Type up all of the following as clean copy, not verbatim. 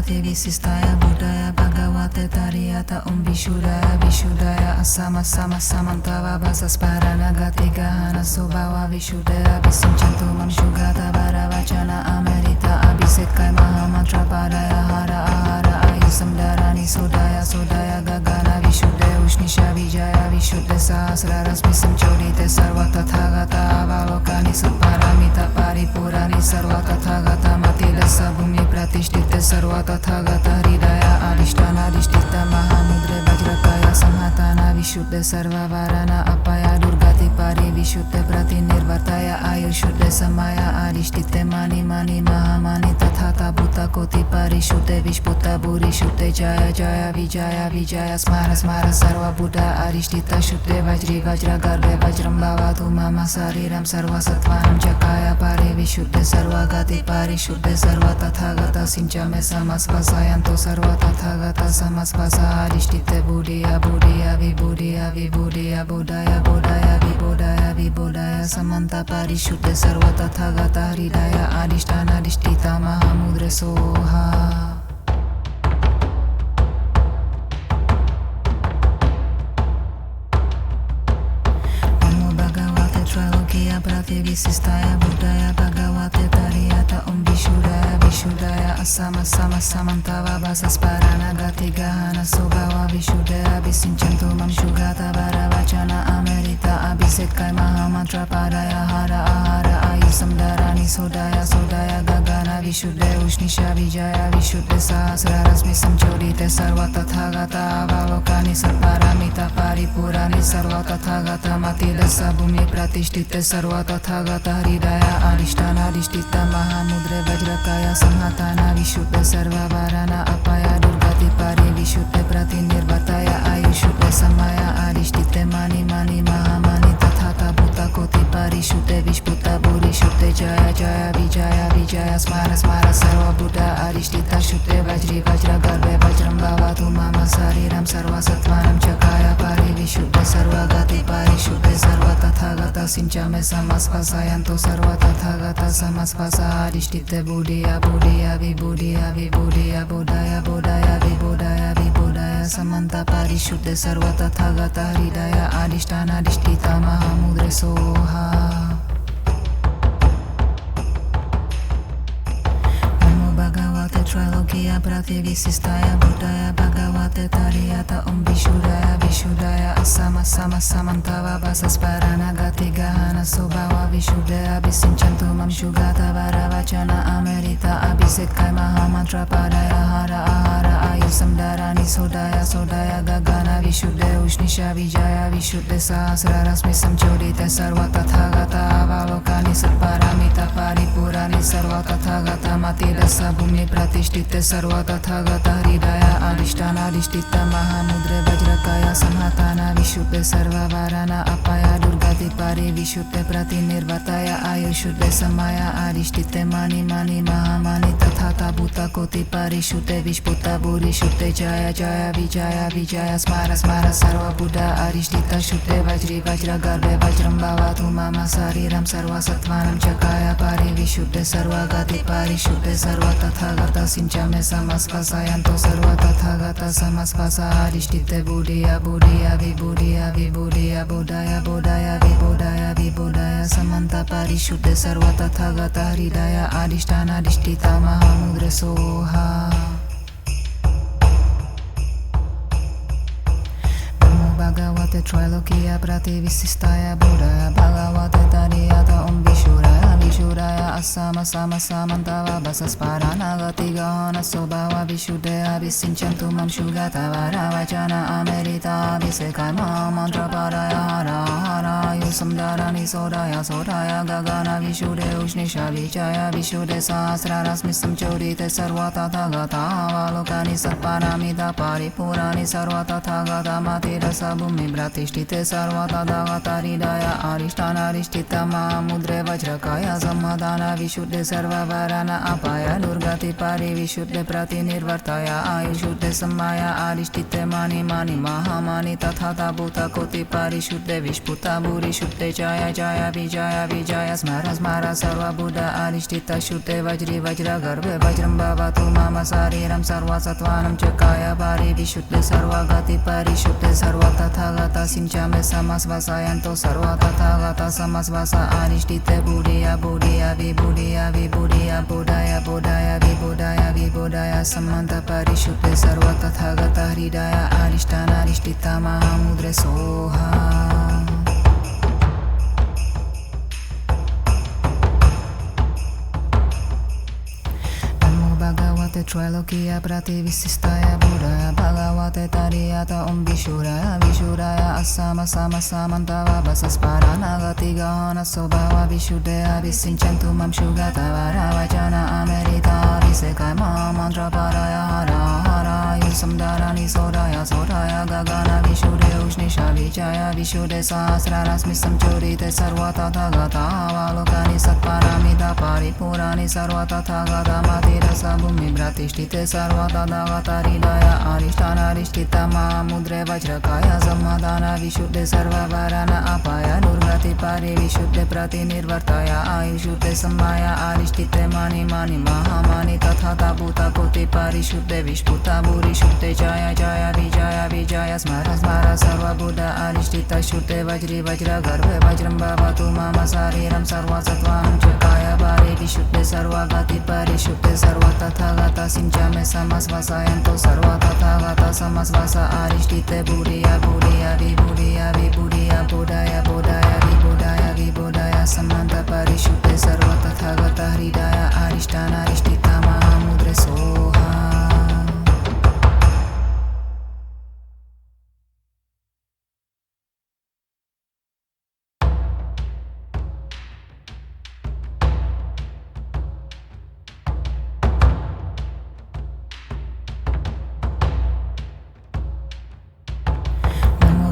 Prativisistaya Buddhaya Bhagavate Tariyata Vishudaya Vishudaya Asama Sama Samantava Basasparana Gatigahana Sobhava Vishudaya Visimchantu Mamshugata Varavachana Amerita Abhisekai Mahamantra Padaya Hara Ahara Ayusamdarani Sodaya Sodaya Gagana Vishudaya Ushnisha Vijaya Vishudya Sahasraras Visimchodite Sarva Tathagata Avalokani Satparamita Paripurani Sarva Tathagata Matila Sabhumi Pratishtite Sarva Tathagata Hridaya Adhishtana Adhishtita Mahamudre Vajrakaya Samhatana Vishuddha Sarva Varana Apaya Durgati Pari Vishuddha Pratinirvartaya Ayushuddha Samaya Adhishtite Mani Mani Mahamani Tathata Bhuta Koti Parishuddha Vishputa Buri Shuddha Jaya Jaya Vijaya Vijaya Smara Smara Sarva Buddha Adhishtita Shuddha Vajri Vajra Garbhe Vajram Bhavatu Mama Sariram Sarva Sattvanam Chakaya Pari Vishuddha Sarva Gati Parishuddha Sarva Tathagata Sinchame Samasvasayanto Sarva Tathagata Samasvasa Adhishtite Buddhiya Buddhiya Vibhuddhiya Vibhuddhiya Buddhaya Buddhaya Vibhuddhaya Vibhuddhaya Samanta Parishuddha Sarva Tathagata Hridaya Adhishtana Adhishtita Mahamudre Soha. Trilogia Prativisistaya Buddhaya Bhagavate Tariyata Vishudaya Vishudaya Asama Sama Samantava Basasparana Gatigahana Sobhava Vishudaya Visimchantu Mamshugata Varavachana Amerita Abhisekai Mahamantra Padaya Hara Ahara Ayusamdarani Sodaya Sodaya Gagana Vishudaya Ushnisha Vijaya Vishudya Sahasraras Visimchodite Sarva Tathagata Avalokani Satparamita Paripurani Sarva Tathagata Matila Sabhumi Pratishtite Sarva Tathagata Hridaya Adhishtana Adhishtita Mahamudre Vajrakaya Samhatana Vishuddha Sarva Varana Apaya Durgati Pari Vishuddha Pratinirvartaya Ayushuddha Samaya Adhishtite Mani Mani Mahamani Tathata Bhuta Koti Parishuddha Vishputa Buri Shuddha Jaya Jaya Vijaya Vijaya Smara Smara Sarva Buddha Adhishtita Shuddha Vajri Vajra Garbhe Vajram Bhavatu Mama Sariram Sarva Sattvanam Chakaya Pari Vishuddha Sarva Gati Parishuddha Sarva Tathagata Sinchame Samasvasayanto Sarva Tathagata Samasvasa Adhishtite Buddhiya Buddhiya Vibhuddhiya Vibhuddhiya Buddhaya Buddhaya Vibhuddhaya Vibhuddhaya Samanta Parishuddha Sarva Tathagata Hridaya Adhishtana Adhishtita Mahamudre Soha. Bhagavate Trilogia Prativisistaya Buddhaya Bhagavate Tariyata Vishudaya Vishudaya Asama Sama Samantava Basasparana Gatigahana Sobhava Vishudaya Visimchantu Mamshugata Varavachana Amerita Abhisekai Mahamantra Padaya Hara Ahara Ayusamdarani Sodaya Sodaya Gagana Vishuddha Ushnisha Vijaya Vishudya Sahasraras Visimchodite Sarva Tathagata Avalokani Satparamita Paripurani Sarva Tathagata Matila Sabhumi Pratishtite Sarva Tathagata Hridaya Adhishtana Adhishtita Mahamudre Vajrakaya Samhatana Vishuddha Sarva Varana Apaya Durgati Pari Vishuddha Pratinirvartaya Ayushuddha Samaya Adhishtite Mani Mani Mahamani Tathata Bhuta Koti Parishuddha Vishputa Buri Shuddha Jaya Jaya Vijaya Vijaya Smara Smara Sarva Buddha Adhishtita Shuddha Vajri Vajra Garbhe Vajram Bhavatu Mama Sariram Sarva Sattvanam Chakaya Pari Vishuddha Sarva Gati Parishuddha Sarva Tathagata Sinchame Samasvasayanto Sarva Tathagata Samasvasa Adhishtite Buddhiya Buddhiya Vibhuddhiya Vibhuddhiya Buddhaya Buddhaya Vibhuddhaya Vibhuddhaya Samanta Parishuddha Sarva Tathagata Hridaya Adhishtana Adhishtita Mahamudre Soha. Bhagavate Trilogia Prativisistaya Buddhaya Bhagavate Tariyata Vishudaya Vishudaya Asama Sama Samantava Basasparana Gatigahana Sobhava Vishuddhaya Visimchantu Mamshugata Varavachana Amerita Abhisekai Mahamantra Padaya Hara Hara Ayusamdarani Sodaya Sodaya Gagana Vishuddha Ushnisha Vijaya Vishudya Sahasraras Visimchodite Sarva Tathagata Avalokani Satparamita Paripurani Sarva Tathagata Matira Sabhumi Pratishtite Sarva Tathagata Hridaya Adhishtana Adhishtita Mahamudre Vajrakaya Samhatana Vishuddha Sarva Varana Apaya Durgati Pari Vishuddha Pratinirvartaya Ayushuddha vishuddhe samaya adhishtite mani mani mahamani tathata bhuta koti parishuddhe vishputa bhurishuddhe jaya jaya vijaya smara smara sarva buddha adhishtita shuddhe vajri vajra garbhe vajram bhavatu mama sariram sarva satvanam chakaya pari vishuddhe sarva gati parishuddhe sarva tathagata sinchame samasvasayanto sarva tathagata samasvasa adhishtite buddhiya buddhiya vibhuddhiya vibhuddhiya buddhaya buddhaya vibhuddhaya vibhuddhaya samanta parishuddhe sarva tathagata hridaya adhishtana adhishtita mahamudre soha. Bhagavate Trailokiya Prativisistaya Buddhaya Bhagavate Tariyata Vishuraya Vishuraya Asama Sama Samantava Basasparana Gatigahana Sobhava Vishuddhaya Visinchantu Mam Shugata Varavajana Amerita Visekai Mantra Paraya Hara Hara Yusamdarani Sodaya Sodaya Gagana Vishuddhe Ushnisha Vijaya Vishuddhe Sahasrarasmi Samchurite Sarvata Thagata Avalokani Satparamita Paripurani Sarvata Thagata Matirasa Bhumi Pratishtite Sarvata Dhagata Hridaya Adhishtana Adhishtita Mahamudre Vajrakaya Samadhana Vishuddhe Sarva Varana Apaya Durgati Pari Vishuddhe Pratinirvartaya Ayushuddhe Samaya Adhishtite Mani Mani Mahamani Tathata Bhuta Koti Parishuddhe Vishputa Bhurishuddhe Jaya Jaya Vijaya Smara Smara Sarva Buddha Adhishtita Shuddhe Vajri Vajra Garbhe Vajram Bhavatu Mama Sariram Sarva Satvanam Chakaya Pari Vishuddhe Sarva Gati Parishuddhe Sarva Tathagata Sinchame Samasvasayanto Sarva Tathagata Samasvasa Adhishtite Buddhiya Buddhiya Vibhuddhiya Vibhuddhiya Buddhaya Buddhaya Vibhuddhaya Vibhuddhaya Samanta Parishuddhe Sarva Tathagata Hridaya Adhishtana Adhishtita Mahamudre Soha.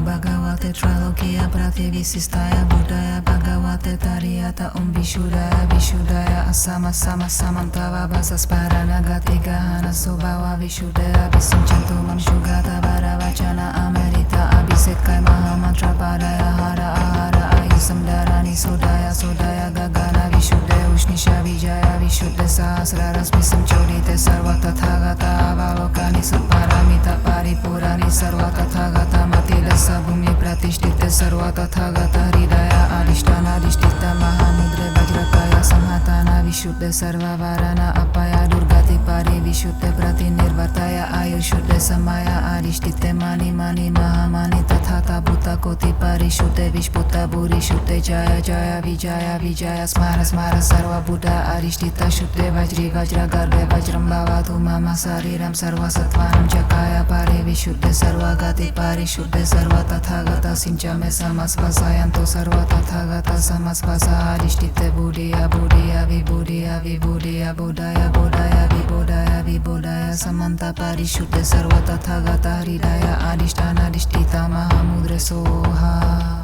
Bhagavate Trailokiya Prativisistaya Buddhaya Bhagavate Tariyata Vishuraya Vishuddhaya Asama Sama Samantava Basasparana Gatigahana Sobhava Vishuddhaya Visinchantu Mam Shugata Varavachana Amerita Abhisekai Mahamantra Padaya Hara Ahara Ayusamdarani Sodaya Sodaya Gagana Vishuddhe Ushnisha Vijaya Vishuddhe Sahasrarasmi Samchurite Sarva Tathagata Avalokani Satparamita Paripurani Sarva Tathagata Matilasa Bhumi Pratishtite Sarva Tathagata Hridaya Adhishtana Adhishtita Mahamudre Vajrakaya Samhatana Vishuddhe Sarva Varana Apaya Durgati Pari Vishuddhe Pratinirvartaya Ayushuddhe Samaya Adhishtite Mani Mani Mahamani Tathata Bhuta Koti Parishuddhe Vishputa Bhurishuddhe Jaya Jaya Vijaya Smara Smara Sarva Buddha Adhishtita Shuddhe Vajri Vajra Garbhe Vajram Bhavatu Mama Sariram Sarva Satvanam Chakaya Pari Vishuddhe Sarva Gati Parishuddhe Sarva Tathagata Sinchame Samasvasayanto Sarva Tathagata Samasvasa Adhishtite Buddhiya Buddhiya Vibhuddhiya Vibhuddhiya Buddhaya Buddhaya Vibhuddhaya Vibhuddhaya Samanta Parishuddhe Sarva Tathagata Hridaya Adhishtana Adhishtita Mahamudre Soha.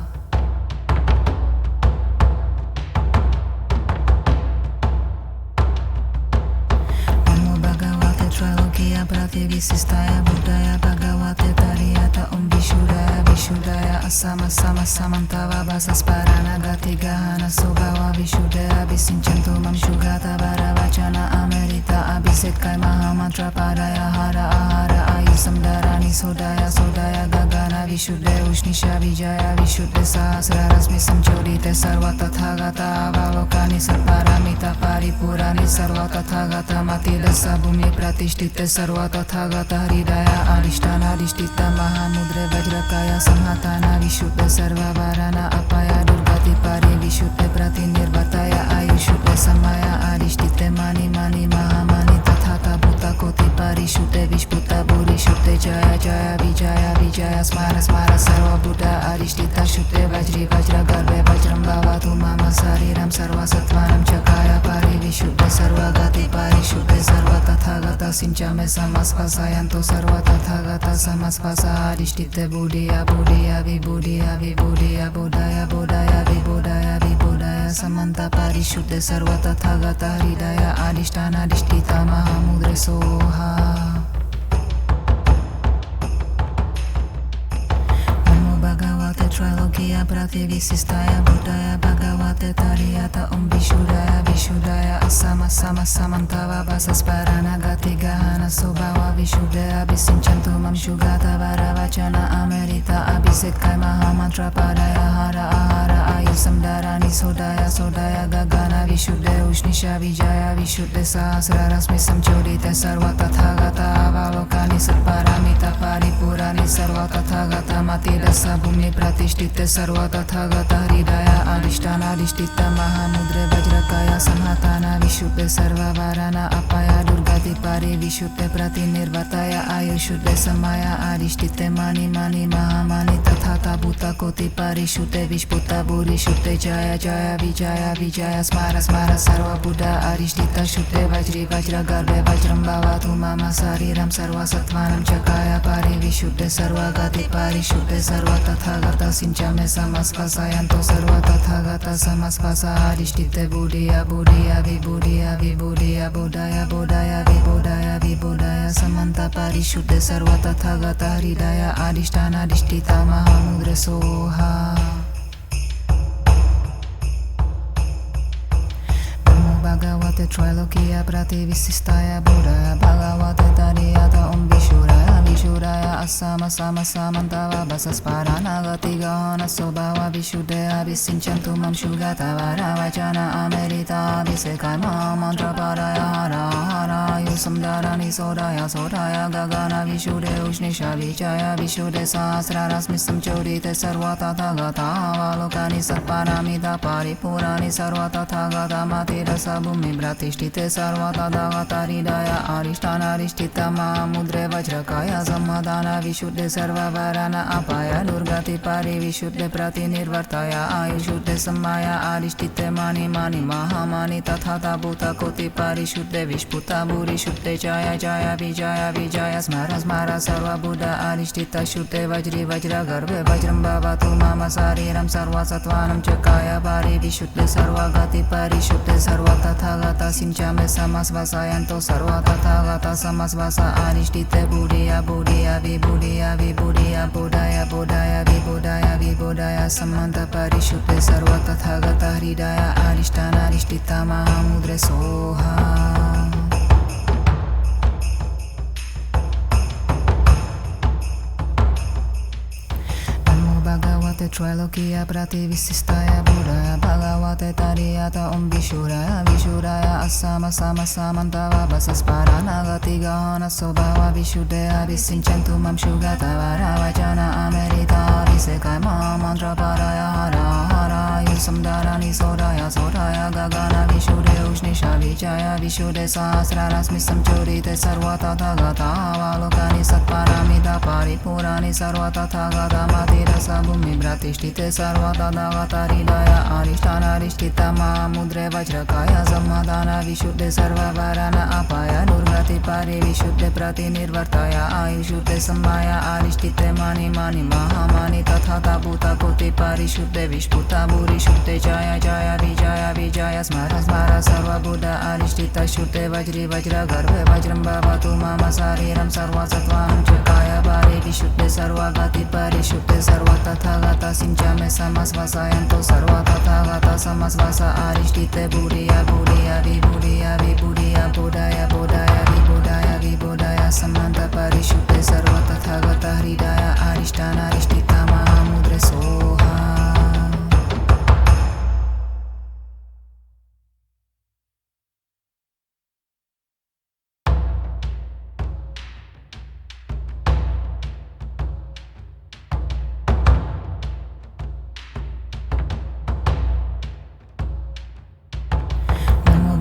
Trailokiya Prativisistaya Buddhaya Bhagavate Tariyata Vishuraya Vishuddhaya Asama Sama Samantava Basasparana Gatigahana Sobhava Vishuddhaya Visinchantu Mam Shugata Varavachana Amerita Abhisekai Mahamantra Padaya Hara Ahara Ayusamdarani Sodaya Sodaya Gagana Vishuddhe Ushnisha Vijaya Vishuddhe Sahasrarasmi Samchurite Sarva Tathagata Avalokani Satparamita Paripurani Sarva Tathagata Matilasa Bhumi Pratishtite Sarva Tathagata Hridaya Adhishtana Adhishtita Mahamudre Vajrakaya Samhatana Vishuddhe Sarva Varana Apaya Durgati Pari Vishuddhe Pratinirvartaya Ayushuddhe Samaya Adhishtite Mani Mani Mahamani Tathata Bhuta Koti Parishuddhe Vishputa Bhurishuddhe Jaya Jaya Vijaya Smara Smara Sarva Buddha Adhishtita Shuddhe Vajri Vajra Garbhe Vajram Bhavatu Mama Sariram Sarva Satvanam Chakaya Pari Vishuddhe Sarva Gati Parishuddhe Sarva Tathagata Sinchame Samasvasayanto Sarva Tathagata Samasvasa Adhishtite Buddhiya Buddhiya Vibhuddhiya Vibhuddhiya Buddhaya Buddhaya Vibhuddhaya Vibhuddhaya Samanta Parishuddhe Sarva Tathagata Hridaya Adhishtana Adhishtita Mahamudre Soha. Trailokia Prativisistaya Buddhaya Bhagavate Tariyata Vishudaya Vishudaya Asama Sama Samantava Basasparana Gatigahana Sobhava Vishudaya Abhisincantumam Shugata Varavachana Amerita Abhisekai Mahamantra Padaya Hara Ahara Ayusamdarani Sodaya Sodaya Gagana Vishuddha Ushnisha Vijaya Vishuddha Sahasrarasmi Samchodita Sarva Tathagata Avalokani Satparamita Paripurani Sarva Tathagata Matidasa Bhumi Pratishtita Sarva Tathagata Hridaya Adhishtana Adhishtita Mahamudre Vajrakaya Samhatana Vishuddha Sarva Varana Apaya Durgati Pari Vishuddha Pratinirvataya Ayushuddha Samaya Adhishtite Mani Mani Mahamani Tathata Bhuta Koti Parishuddha Vishputa Buri Shuddha Jaya Jaya Vijaya Vijaya Smara Smara Sarva Buddha Adhishtita Shuddha Vajri Vajra Garbhe Vajram Bhavatu Mama Sariram Sarva Sattvanam Chakaya Pari Vishuddha Sarva Gati Parishuddha Sarva Tathagata Sinchame Samasvasayanto Sarva Tathagata Samasvasa Adhishtite Buddhiya Buddhiya Vibhuddhiya Vibhuddhiya Buddhaya Buddhaya Vibhuddhaya Vibhuddhaya Samanta Parishuddha Sarva Tathagata Hridaya Adhishtana Adhishtita Mahamudra Soha Bhagavate Trailokia Prativisistaya Buddhaya Bhagavate Tariyata Vishuraya Vishuraya Asama Sama Samantava Basasparana Gatigahana Sobhava Vishuddha Abhisincantumam Shugata Varavachana Amerita Abhisekai Mahamantra Padaya Hara Hara Yusamdarani Sodaya Sodaya Gagana Vishuddha Ushnisha Vijaya Vishuddha Sahasrarasmi Samchodita Sarva Tathagata Avalokani Satparamita Paripurani Sarva Tathagata Matidasa Bhumi Pratishtite Sarva Tathagata Hridaya Adhishtana Adhishtita Mahamudre Vajrakaya Samadhana Vishuddha Sarva Varana Apaya Durgati Pari Vishuddha Pratinirvartaya Ayushuddha Samaya Adhishtite Mani Mani Mahamani Tathata Bhuta Koti Parishuddha Vishputa Buri Shuddha Jaya Jaya Vijaya Vijaya Smara Smara Sarva Buddha Adhishtita Shuddha Vajri Vajra Garbhe Vajram Bhavatu Mama Sariram Sarva Sattvanam Chakaya Pari Vishuddha Sarva Gati Parishuddha Sarva Tathagata Sinchame Samasvasayanto Sarva Tathagata Samasvasa Adhishtite Buddhiya Buddhiya Vibhuddhiya Vibhuddhiya Buddhaya Buddhaya Vibhuddhaya Vibhuddhaya Samanta Parishuddha Sarva Tathagata Hridaya Adhishtana Adhishtita Mahamudra Soha Bhagavate Trailokia Prativisistaya Buddhaya Bhagavate Tariyata Vishuraya Vishuraya Asama Sama Samantava Basasparana Gatigahana Sobhava Vishuddha Abhisincantumam Shugata Varavachana Amerita Abhisekai Mahamantra Padaya Hara Hara Yusamdarani Sodaya Sodaya Gagana Vishuddha Ushnisha Vijaya Vishuddha Sahasrarasmi Samchodita Sarva Tathagata Avalokani Satparamita Paripurani Sarva Tathagata Matidasa Bhumi Pratishtite Sarva Tathagata Hridaya Adhishtana Adhishtita Mahamudre Vajrakaya Samadhana Vishuddha Sarva Varana Apaya Durgati Pari Vishuddha Pratinirvartaya Ayushuddha Samaya Adhishtite Mani Mani Mahamani Tathata Bhuta Koti Parishuddha Vishputa Buri Shuddha Jaya Jaya Vijaya Vijaya Smara Smara Sarva Buddha Adhishtita Shuddha Vajri Vajra Garbhe Vajram Bhavatu Mama Sariram Sarva Sattvanam Chakaya Pari Vishuddha Sarva Gati Parishuddha Sarva Tathagata Sinchame Samasvasayanto Sarva Tathagata Samasvasa Adhishtite Buddhiya Buddhiya Vibhuddhiya Vibhuddhiya Buddhaya Buddhaya Vibhuddhaya Vibhuddhaya Samanta Parishuddha Sarva Tathagata Hridaya Adhishtana Adhishtita Mahamudra Soha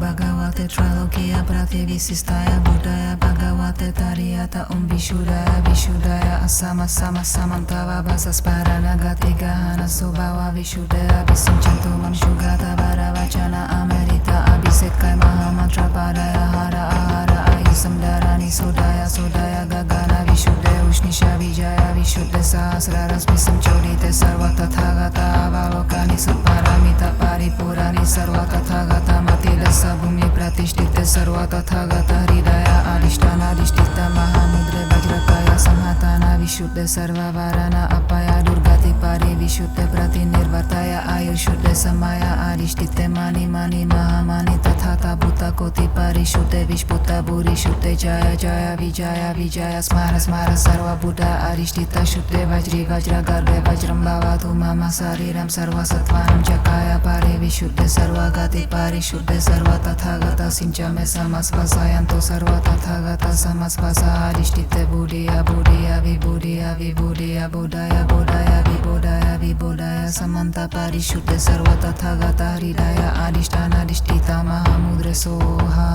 Bhagavate Trailokia Prativisistaya Buddhaya Bhagavate Tariyata Vishuraya Vishudaya Asama Sama Samantava Basasparana Gatigahana Sobhava Vishuddha Abhisincantumam Shugata Varavachana Amerita Abhisekai Mahamantra Padaya Hara Ahara Ayusamdarani Sodaya Sodaya Gagana Vishuddha Ushnisha Vijaya Vishuddha Sahasrarasmi Samchodita Sarva Tathagata Avalokani Satparamita Paripurani Sarva Tathagata Matidasa Bhumi Pratishtite Sarva Tathagata Hridaya Adhishtana Adhishtita Mahamudre Vajrakaya Samhatana विशुद्धे सर्ववाराना अपया दुर्गति पारि विशुद्धे प्रतिनिर्वर्तया आयुषुद्धे समाया आदिष्टिते मानि मानि महामानि तथा भूता कोटि परिशुद्धे विष्पुता भूरिशुद्धे जय जय विजय विजय स्मार स्मार सर्वबुद्धा अरिष्टिता शुद्धे वज्री वज्र गर्भे वज्रं भवतु मम शरीरं सर्वसत्त्वानं चकाय पारि विशुद्धे सर्वगति परिशुद्धे सर्व तथागता सिञ्चमे समस्पशयन्तु सर्व तथागता समस्पश अरिष्टिते बुद्धिया बुद्धिया विबुद्धिया विबुद्धिया बुद्धया बुद्धया विबुद्धया विबुद्धया समन्त परिशुद्धे सर्व तथागता हृदय अधिष्ठानाधिष्ठिता महामुद्रे Soha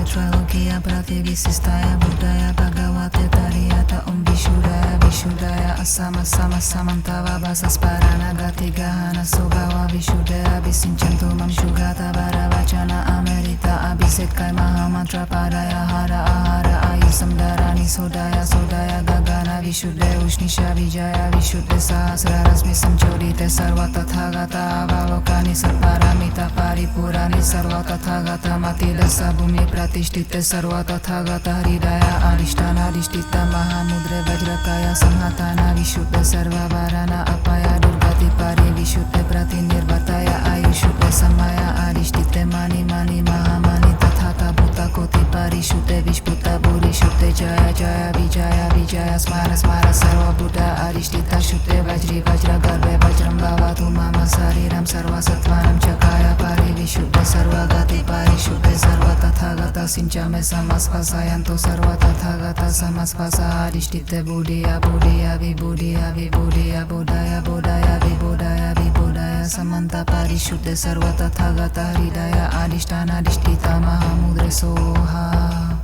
Tralokia Prativisistaia Buddhaya Bhagavate Tariyata Vishudaya Vishudaya Asama Sama Samantava Basasparana Gati Gahana Sobhava Vishudaya Abhisinchantu Mamshugata Varavachana Amerita Abhisekai Mahamantra Padaya Hara Ahara Ayusam Dharani Sodaya Sodaya Gagana Vishuddhe Ushnisha Vijaya Vishuddhe Sahasra Rasmi Samchodite Sarva Tathagata Avalokani Satparamita Paripurani Sarva Tathagata Matida Sabhumi Pratishtite Sarva Tathagata Hridaya Adhishtana Mahamudre Vajrakaya Samhatana Vishuddhe Sarva Varana Apaya Durgati Pari Vishuddhe Pratinirvartaya Ayushuddhe Samaya Adhishtite Mani Mani Mahamani Tathata Bhuta Koti Parishuddhe Vishputa Bhurishuddhe Jaya Jaya Vijaya Vijaya Smara Smara Sarva Buddha Adhishtita Shuddhe Vajri Vajra Garbhe Vajram Bhavatu Mama Sariram Sarva Sattvanam Chakaya Pari Vishuddhe Sarva Gati Parishuddhe Sarva Tathagata Sinchame Samaspasayanto Sarva Tathagata Samaspasa Adhishtite Buddhiya Buddhiya Vibhuddhiya Vibhuddhiya Buddhaya Buddhaya Vibhuddhaya Vibhuddhaya Samanta Parishuddhe Sarva Tathagata Hridaya Adhishtana Adhishtita Mahamudre Soha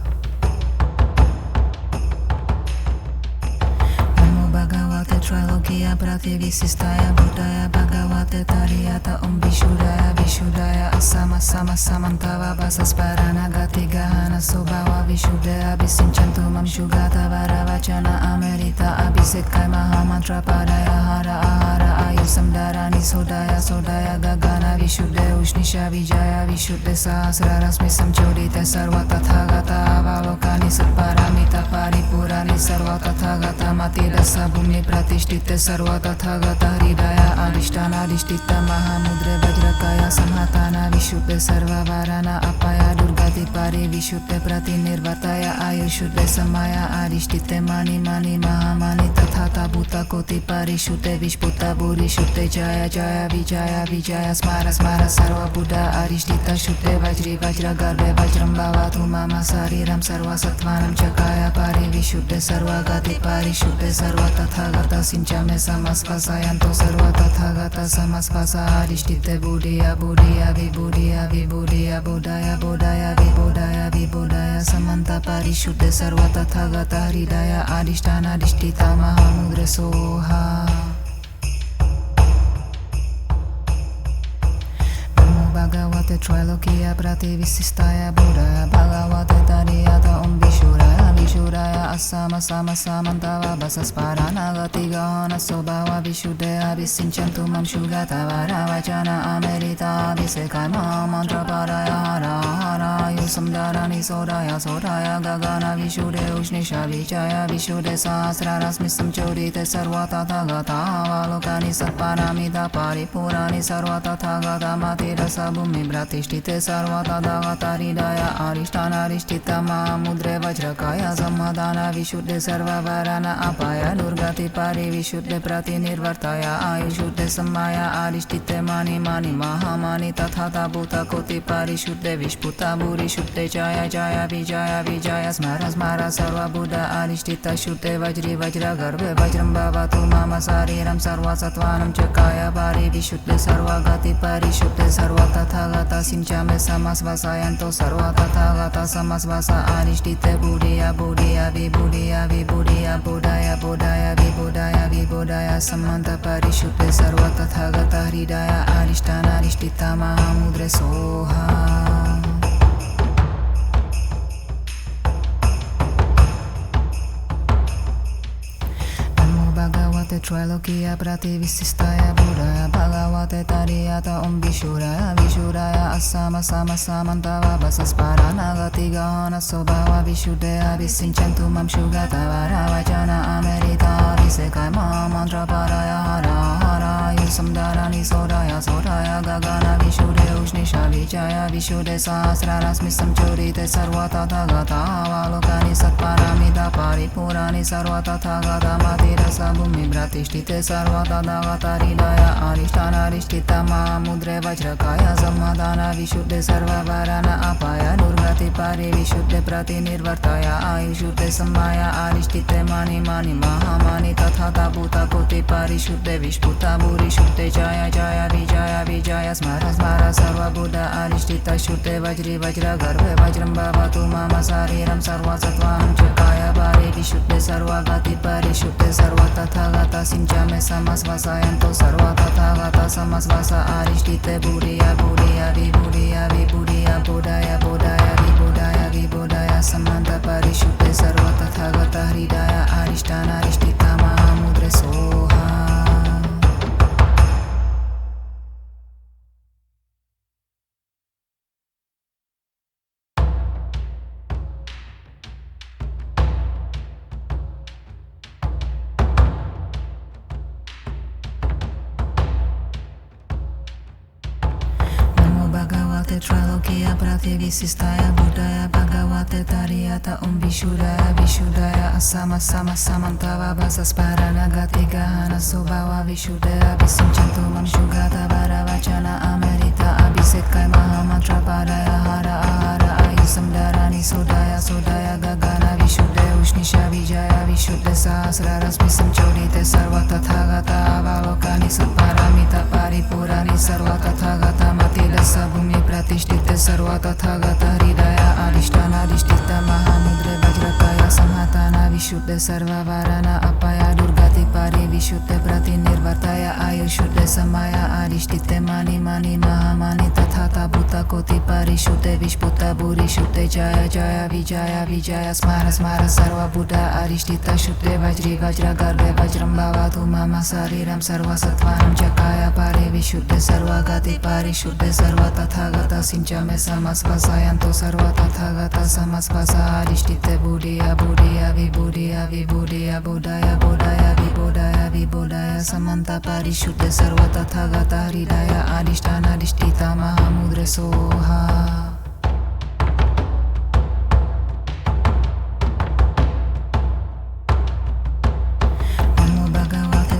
Bhagavate Tralokia Prativisistaia Buddhaya Bhagavate Tariyata Vishudaya Vishudaya Asama Sama Samantava Basasparana Gati Gahana Sobhava Vishuddha Abhisinchantu Mamshugata Varavachana Amerita Abhisekai Mahamantra Padaya Hara Ahara Ayusam Dharani Sodaya Sodaya Gagana Vishuddhe Ushnisha Vijaya Vishuddhe Sahasra Rasmi Samchodite Sarva Tathagata Avalokani Satparamita Paripurani Sarva Tathagata Matida Sabhumi Pratishtite Sarva Tathagata Hridaya Adhishtana Adhishtita Mahamudre Vajrakaya Samhatana Vishuddhe Sarva Varana Apaya Durgati Pari Vishuddhe Pratinirvartaya Ayushuddhe Samaya Adhishtite Mani Mani Mahamani Tathata Bhuta Koti Parishuddhe Vishputa Bhurishuddhe Jaya Jaya Vijaya Vijaya Smara Smara Sarva Buddha Adhishtita Shuddhe Vajri Vajra Garbhe Vajram Bhavatu Mama Sariram Sarva Sattvanam Chakaya Pari Vishuddhe Sarva Gati Parishuddhe Sarva Tathagata Sinchame Samaspasayanto Sarva Tathagata Samaspasa Adhishtite Buddhiya Buddhiya Vibhuddhiya Vibhuddhiya Buddhaya Buddhaya Vibhuddhaya Vibhuddhaya Samanta Parishuddhe Sarva Tathagata Hridaya Adhishtana Adhishtita Mahamudre Soha Bhagavate Tralokia Prativisistaia Buddhaya Bhagavate Tariyata Vishudaya Vishudaya Asama Sama Samantava Basasparana Gati Gahana Sobhava Vishuddhe Abhisinchantu Mamshugata Varavachana Amerita Abhisekai Mahamantra Padaya Hara Hara Ayusam Dharani Sodaya Sodaya Gagana Vishuddhe Ushnisha Vijaya Vishuddhe Sahasra Rasmi Samchodite Sarva Tathagata Avalokani Satparamita Paripurani Sarva Tathagata Matira Sabhumi Pratishtite Sarva Tathagata Hridaya Adhishtana Adhishtita Mahamudre Vajrakaya Samhatana Vishuddhe Sarva Varana Apaya Durgati Pari Vishuddhe Pratinirvartaya Ayushuddhe Samaya Adhishtite Mani Mani Mahamani Tathata Bhuta Koti Parishuddhe Vishputa Bhurishuddhe Jaya Jaya Vijaya Vijaya Smara Smara Sarva Buddha Adhishtita Shuddhe Vajri Vajra Garbhe Vajram Bhavatu Mama Sariram Sarva Sattvanam Chakaya Pari Vishuddhe Sarva Gati Parishuddhe Sarva Tathagata Sinchame Samasvasayanto Sarva Tathagata Samasvasa Adhishtite Buddhiya Buddhiya Vibhuddhiya Vibhuddhiya Buddhaya Buddhaya Vibhuddhaya Vibhuddhaya Samanta Parishuddhe Sarva Tathagata Hridaya Adhishtana Adhishtita Mahamudre Soha Bhagavate Tralokia Prativisistaia Buddhaya Bhagavate Tariyata Vishudaya Vishudaya Asama Sama Samantava Basasparana Gatigahana Sobhava Vishuddhaya Visinchantu Mam Shugata Varavachana Amerita Visekai Mantra Paraya Hara Hara Yusamdarani Sodaya Sodaya Gagana Vishuddhe Ushnisha Vijaya Vishuddhe Sahasrarasmi Samchurite Sarvata Thagata Avalokani Satparamita Paripurani Sarvata Thagata Matirasa Bhumi Bhratishtite Sarvata Dhagata Hridaya Arishtana Arishtita Mahamudre Vajrakaya Samadhana Vishuddhe Sarvavarana Apaya Durgati Pari Vishuddhe Pratinirvartaya Ayushuddhe Samaya Arishtite Mani Mani Mahamani Tathata Bhuta Koti Parishuddhe Vishputa Bhuri Shuddhe Jaya Jaya Vijaya Vijaya Smara Smara Sarva Buddha Arishtita Shuddhe Vajri Vajra Garbhe Vajram Bhavatu Mama Sariram Sarva Sattvam Chakaya Pari Vishuddhe Sarva Gati Parishuddhe Sarva Tathagata Sinchame Samasvasayanto Sarva Tathagata Samasvasa Arishtite Bhuriya Bhuriya Vibhuriya Vibhuriya Bodhaya Bodhaya Vibodhaya Vibodhaya Samanta Parishuddhe Sarva Tathagata Hridaya Arishtana Arishtita Mahamudre Soha. Bhagavate Tralokiya Prativisistaya Buddhaya Bhagavate Tariyata Vishudaya Vishudaya Asama Sama Samantava Basasparana Gatigahana Sobhava Vishuddhaya Visinchantu Mam Shugata Varavachana Amerita Abhisekai Mahamantra Padaya Hara Ahara Ayusamdarani Sodaya Sodaya Gagana Vishuddhe Ushnisha Vijaya Vishuddhe Sahasrarasmi Samchodite Sarva Tathagata Avalokani Satparamita Paripurani Sarva Tathagata Matilasa Bhumi Pratishtite Sarva Tathagata Hridaya Arishtana Arishtita Mahamudre Vajrakaya Samhatana Vishuddhe Sarva Varana Apaya Durgati Pari Vishuddhe Pratinirvartaya Ayushuddhe Samaya Arishtite Mani Mani Mahamani Tathata Bhuta Koti Parishuddhe Vishputa Bhuri Shuddhe Jaya Jaya Vijaya Vijaya Smara Smara Sarva Buddha Arishtita Shuddhe Vajri Vajra Garbhe Vajram Bhavatu Mama Sariram Sarva Sattvanam Chakaya Pari Vishuddhe Sarva Gati Parishuddhe Sarva Tathagata Sinchame Samasvasayanto Sarva Tathagata Samasvasa Arishtite Bhuriya Bhuriya Vibhuriya Vibhuriya Bodhaya Bodhaya Vibodhaya Vibodhaya Samanta Parishuddhe Sarva Tathagata Hridaya Arishtana Arishtita Mahamudre Soha.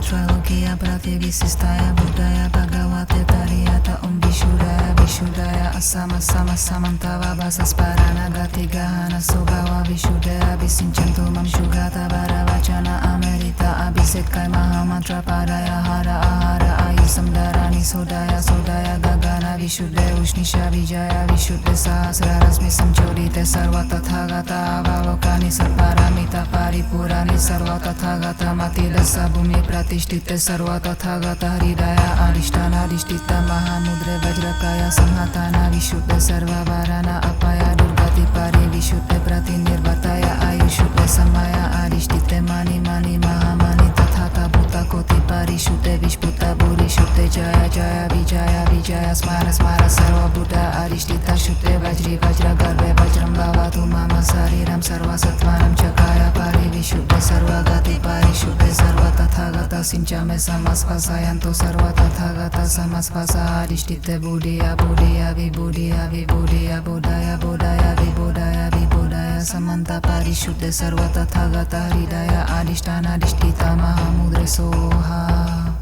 Tralokiya Prativisistaya Buddhaya Bhagavate Tariyata Vishudaya Vishudaya Asama Sama Samantava Basasparana Gatigahana Sobhava Vishuddhaya Visinchantu Mam Shugata Varavachana Amerita Abhisekai Mahamantra Padaya Hara Ahara Ayusamdarani Sodaya Sodaya Gagana Vishuddhe Ushnisha Vijaya Vishuddhe Sahasrarasmi Samchodite Sarva Tathagata Avalokani Satparamita Paripurani Sarva Tathagata Matilasa Bhumi Pratishtite Sarva Tathagata Hridaya Arishtana Arishtita Mahamudre Vajrakaya Samhatana Vishuddhe Sarva Varana Apaya Durgati Pari Vishuddhe Pratinirvartaya Ayushuddhe Samaya Arishtite Mani Mani Mahamani Tathata Bhuta Koti Parishuddhe Vishputa Bhuri Shuddhe Jaya Jaya Vijaya Vijaya Smara Smara Sarva Buddha Arishtita Shuddhe Vajri Vajra Garbhe Vajram Bhavatu Mama Sariram Sarva Sattvanam Chakaya Pari Vishuddhe Sarva Gati Parishuddhe Sarva Tathagata Sinchame Samasvasayanto Sarva Tathagata Samasvasa Arishtite Bhuriya Bhuriya Vibhuriya Vibhuriya Bodhaya Bodhaya Vibodhaya Vibodhaya Samanta Parishuddhe Sarva Tathagata Hridaya Arishtana Arishtita Mahamudre Soha.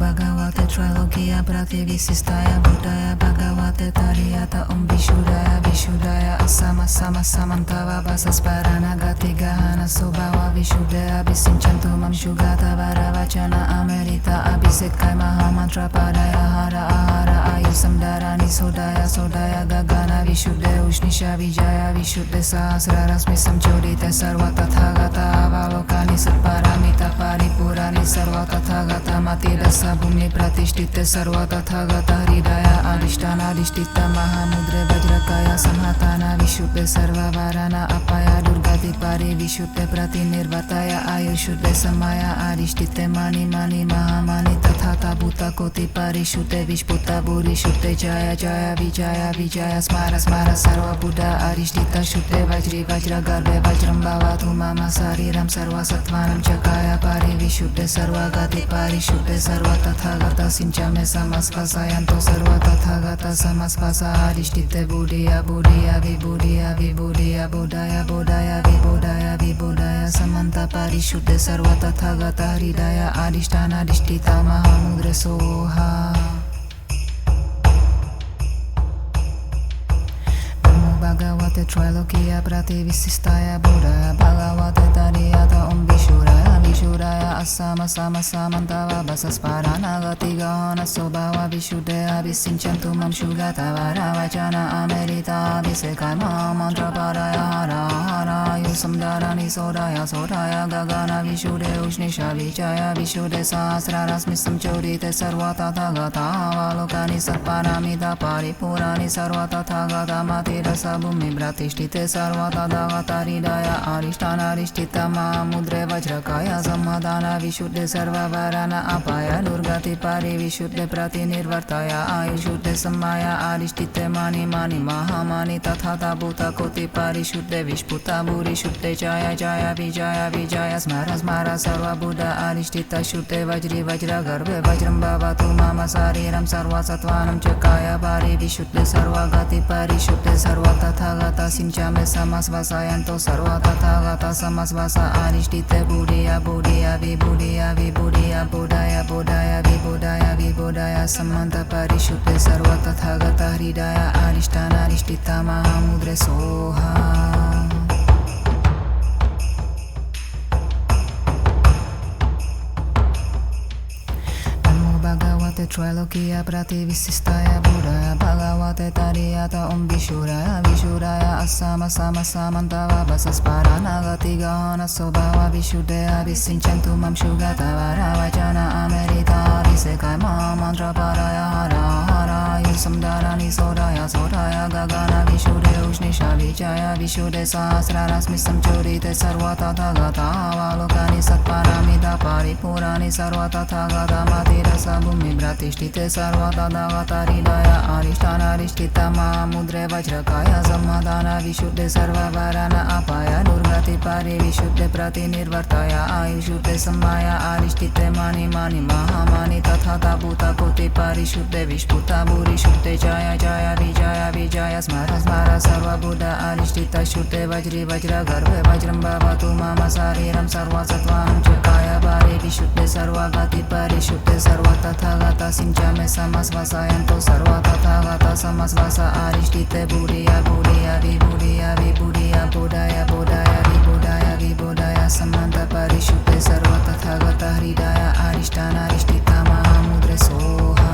Bhagavate Tralokiya Prativisistaya Buddhaya Bhagavate Tariyata Vishudaya Vishudaya Asama Sama Samantava Basasparana Gatigahana Sobhava Vishuddhaya Visinchantu Mam Shugata Varavachana Amerita Abhisekai Mahamantra Padaya Hara Ahara Ayusamdarani Sodaya Sodaya Gagana Vishuddhe Ushnisha Vijaya Vishuddhe Sahasrarasmi Samchodite Sarva Tathagata Avalokani Satparamita Paripurani Sarva Tathagata Matilasa Bhumi Pratishtite Sarva Tathagata Hridaya Arishtana Arishtita Mahamudre Vajrakaya Samhatana Vishuddhe Sarva Varana Apaya Durgati Pari Vishuddhe Pratinirvartaya Ayushuddhe Samaya Arishtite Mani Mani Mahamani Tathagata Bhuta Koti Parishute Vishputa Buri Shute Jaya Jaya Vijaya Vijaya Smara Smara Sarva Buddha Arishtita Shute Vajri Vajra Garbe Vajram Bhavatu Mama Sariram Sarva Sattvanam Chakaya Pari Vishute Sarva Gati Parishute Sarva Tathagata Sinchame Samasvasayanto Sarva Tathagata Samasvasa Arishtite Buddhiya Buddhiya Vibhuddhiya Vibhuddhiya Buddhaya Buddhaya Vibhuddhaya Vibhuddhaya Samanta Parishute Sarva Tathagata Hridaya Adhisthana Adhisthita Mahamudra Soha Namo Bhagavate Trailokiya Prativisistaya Buddhaya Bhagavate Tariyata Vishuraya Vishuraya Asama Sama Samantava Basasparana Gatigahana Sobhava Vishuddhaya Visinchantu Mam Shugata Varavachana Amerita Visekama Mantra Paraya Hara Hara Yusamdharani Sodaya Sodaya Gagana Vishuddhe Ushnisha Vijaya Vishuddhe Sahasrarasmi Samchodite Sarva Tathagata Avalokani Satparamita Paripurani Sarva Tathagata Matirasa Bhumi Bhratishtite Sarva Tathagata Hridaya Arishtana Arishtita Mahamudre Vajrakaya Samadhana Vishuddhe Sarva Varana Apaya Durgati Pari Vishuddhe Prati Nirvartaya Ayushuddhe Samaya Arishtite Mani Mani Mahamani Tathata Bhuta Koti Parishudde Vishputa Buri Shuddhe Jaya Jaya Vijaya Vijaya Smara Smara Sarva Buddha Arishtita Shuddhe Vajri Vajra Garbe Vajram Bhavatu Mama Sariram Sarva Sattvanam Chakaya Pari Vishuddhe Sarva Gati Parishudde Sarva Tathagata Sinchame Samasvasayanto Sarva Tathagata Samasvasa Arishtite Buddhiya Buddhiya Vibhuddhiya Vibhuddhiya Buddhaya Buddhaya Vibhuddhaya Vibhuddhaya Samanta Parishudde Sarva Tathagata Hridaya Adhisthana Adhisthita Mahamudra Soha Bhagavate Trailokiya Prativisistaya Buddhaya Bhagavate Tariyata Vishuraya Vishuraya Asama Sama Samantava Basasparana Gatigahana Sobhava Vishuddhaya Visinchantu Mam Shugata Varavachana Amerita Visekama Mantra Paraya Hara Hara Yusamdharani Sodaya Sodaya Gagana Vishuddhe Ushnisha Vijaya Vishuddhe Sahasrarasmi Samchodite Sarva Tathagata Avalokani Satparamita Paripurani Sarva Tathagata Matirasa Bhumi Bhratishtite Sarva Tathagata Hridaya Arishtana Arishtita Mahamudre Vajrakaya Samadhana Vishuddhe Sarva Varana Apaya Durgati Pari Vishuddhe Prati Nirvartaya Ayushuddhe Samaya Arishtite Mani Mani Mahamani Tathata Bhuta Koti Parishudde Vishputa Buri Shuddhe Jaya Jaya Vijaya Vijaya Smara Smara Sarva Buddha Arishtita Shuddhe Vajri Vajra Garbe Vajram Bhavatu Mama Sariram Sarva Sattvanam Chakaya Pari Vishuddhe Sarva Gati Parishudde Sarva Tathagata Sinchame Samasvasayanto Sarva Tathagata Samasvasa Arishtite Buddhiya Buddhiya Vibhuddhiya Vibhuddhiya Buddhaya Buddhaya Vibhuddhaya Vibhuddhaya Samanta Parishudde Sarva Tathagata Hridaya Adhisthana Adhisthita Mahamudra Soha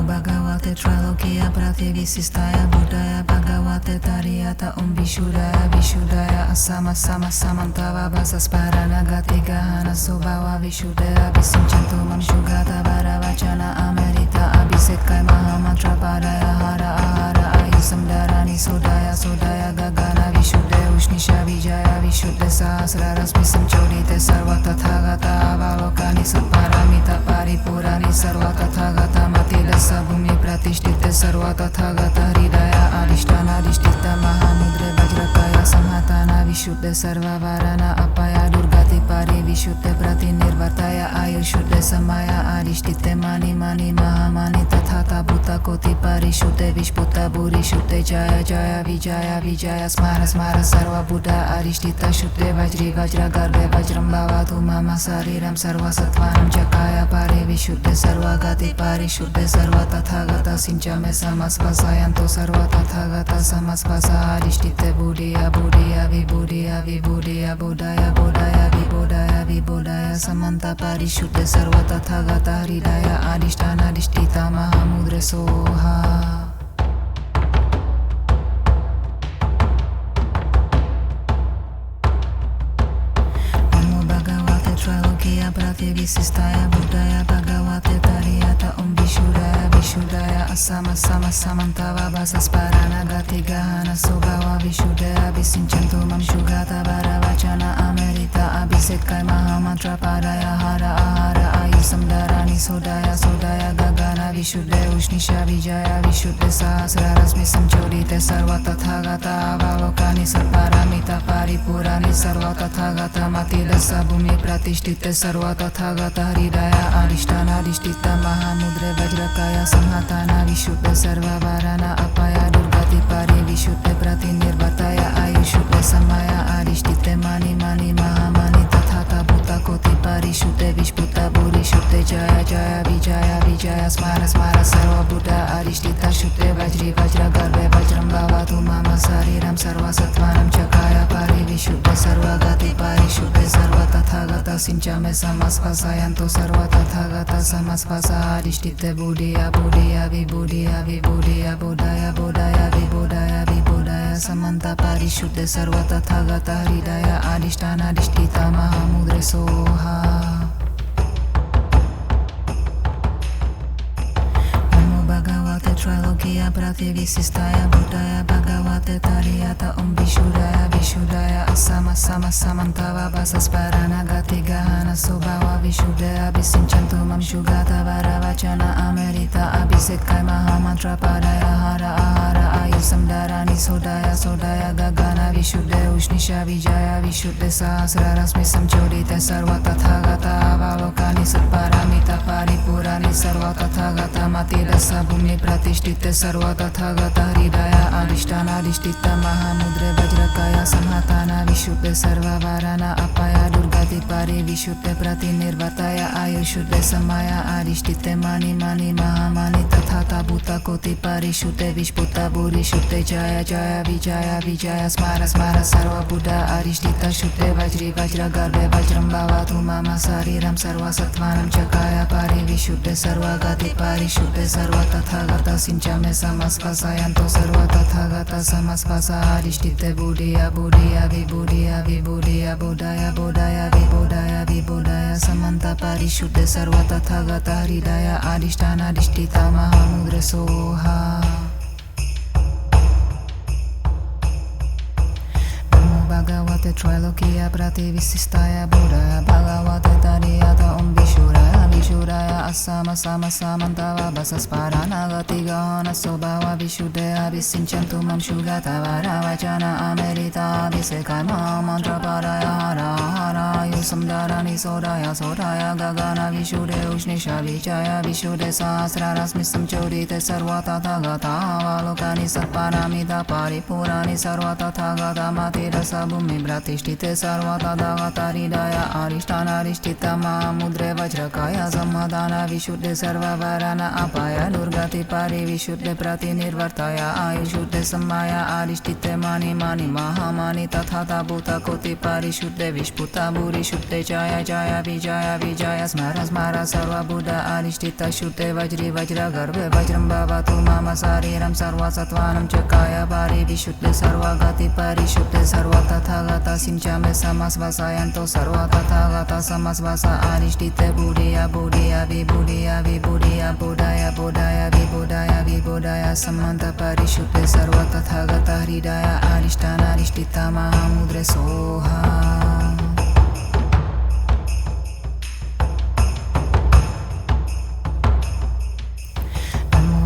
Bhagavate Trailokiya Prativisistaya Buddhaya Bhagavate Tariyata Vishuraya Vishuddhaya Asama Sama Samantava Basasparana Gatigahana Sobhava Vishuddhaya Visinchantu Mam Shugata Varavachana Amerita Abhisekai Mahamantra Paraya Hara Ahara Ayusamdharani Sodaya Sodaya Gagana Vishuddhe Ushnisha Vijaya Vishuddhe Sahasrarasmi Samchodite Sarva Tathagata Avalokani Satparamita Paripurani Sarva Tathagata Matirasa Bhumi Pratishtite Sarva Tathagata Hridaya Adhisthana Adhisthita Mahamudre Vajrakaya Samhatana Vishuddhe Sarva Varana Apaya Durgati Pari Vishuddhe Prati Nirvartaya Ayushuddhe Samaya Arishtite Mani Mani Mahamani Tathata Bhuta Koti Parishudde Vishputa Buri Shuddhe Jaya Jaya Vijaya Vijaya Smara Smara Sarva Buddha Arishtita Shuddhe Vajri Vajra Garbe Vajram Bhavatu Mama Sariram Sarva Sattvanam Chakaya Pari Vishuddhe Sarva Gati Parishudde Sarva Tathagata Sinchame Samasvasayanto Sarva Tathagata Samasvasa Arishtite Buddhiya Buddhiya Vibhuddhiya Vibhuddhiya Buddhaya Buddhaya Vibhuddhaya Vibhuddhaya Samanta Parishudde Sarva Tathagata Hridaya Adhisthana Adhisthita Mahamudra Soha Trailokia Prativissistaya Buddhaya Bhagavate Tariyata Vishudaya Vishudaya Asama Sama Samantava Basasparana Gati Gahana Sobhava Vishudaya Abhisinchantu Mam Shugata Varavachana Amerita Abhisekai Mahamantra Padaya Hara Ahara Ayusam Dharani Sodaya Sodaya Gagana Vishudaya Ushnisha Vijaya Vishudaya Sahasrarasmi Samchodite Sarva Tathagata Avalokani Satparamita Paripurani Sarva Tathagata Matidasa Bhumi Pratishtite Sarva Tathagata Hridaya Adhishtana Adhishtita Mahamudre Vajrakaya Samhatana Vishuddha Sarva Varana Apaya Durgati Pari Vishuddha Pratinirvataya Ayushuddha Samaya Adhishtite Mani Mani Mahamani Tathata Bhuta Koti Parishuddha Vishputa Burishuddha Jaya Jaya Vijaya Vijaya Smara Smara Sarva Buddha Adhishtita Shuddha Vajri Vajra Garve Vajram Bhavatu Mama Sariram Sarva Sattvanam Chakaya Pari Vishuddha Sarva Gati Parishuddha Sarva Tathagata Sinchame Samaspasayanto Sarva Tathagata Samaspasa Adhishtite Buddhiya Buddhiya Vibhuddhiya Vibhuddhiya Buddhaya Buddhaya Vibhuddhaya Vibhuddhaya Samanta Parishuddha Sarva Tathagata Hridaya Adhishtana Adhishtita Mahamudre Soha Bhagavate Trailokia Prativissistaya Buddhaya Bhagavate Tariyata Vishudaya Vishudaya Asama Sama Samantava Basasparana Gati Gahana Sobhava Vishudaya Abhisinchantu Mam Shugata Varavachana Amerita Abhisekai Mahamantra Padaya Hara Ahara Ayusam Dharani Sodaya Sodaya Gagana Vishudaya Ushnisha Vijaya Vishudaya Sahasrarasmi Samchodite Sarva Tathagata Avalokani Satparamita Paripurani Sarva Tathagata Matidasa Bhumi Pratishtite Sarva Tathagata Hridaya Adhishtana Adhishtita Mahamudre Vajrakaya Samhatana Vishuddha Sarva Varana Apaya Durgati Pari Vishuddha Pratinirvataya Ayushuddha Samaya Adhishtite Mani Mani Mahamani Tathata Bhuta Koti Parishuddha Vishputa Burishuddha Jaya Jaya Vijaya Vijaya Smara Smara Sarva Buddha Adhishtita Shuddha Vajri Vajra Garve Vajram Bhavatu Mama Sariram Sarva Sattvanam Chakaya Pari Vishuddha Sarva Gati Parishuddha Sarva Tathagata Sinchame Samaspasayanto Sarva Tathagata Samaspasa Adhishtite Buddhiya Buddhiya Vibhuddhiya Vibhuddhiya Buddhaya Buddhaya Vibhuddhaya Vibhuddhaya Samanta Parishuddha Sarva Tathagata Hridaya Adhishtana Adhishtita Mahamudre Soha Bhagavate Trailokia Prativissistaya Buddhaya Bhagavate Tariyata Vishudaya Vishudaya Asama Sama Samantava Basasparana Gati Gahana Sobhava Vishuddha Abhisinchantu Mam Shugata Varavachana Amerita Abhisekai Mahamantra Padaya Hara Hara Ayusam Dharani Sodaya Sodaya Gagana Vishudaya Ushnisha Vijaya Vishudaya Sahasrarasmi Samchodite Sarva Tathagata Avalokani Satparamita Paripurani Sarva Tathagata Matidasa Bhumi Pratishtite Sarva Tathagata Hridaya Adhishtana Adhishtita Mahamudre Vajrakaya Samhatana Vishuddha Sarva Varana Apaya Durgati Pari Vishuddha Pratinirvartaya Ayushuddha Samaya Adhishtite Mani Mani Mahamani Tathata Bhuta Koti Parishuddha Vishputa Burishuddha Jaya Jaya Vijaya Vijaya Smara Smara Sarva Buddha Adhishtita Shuddha Vajri Vajra Garve Vajram Bhavatu Mama Sariram Sarva Sattvanam Chakaya Pari Vishuddha Sarva Gati Parishuddha Sarva Tathagata Sinchame Samasvasayanto Sarva Tathagata Samasvasa Adhishtite Buddhiya Buddhiya Vibhuddhiya Vibhuddhiya Buddhaya Buddhaya Vibhuddhaya Vibhuddhaya Samanta Parishuddha Sarva Tathagata Hridaya Adhishtana Adhishtita Mahamudre Soha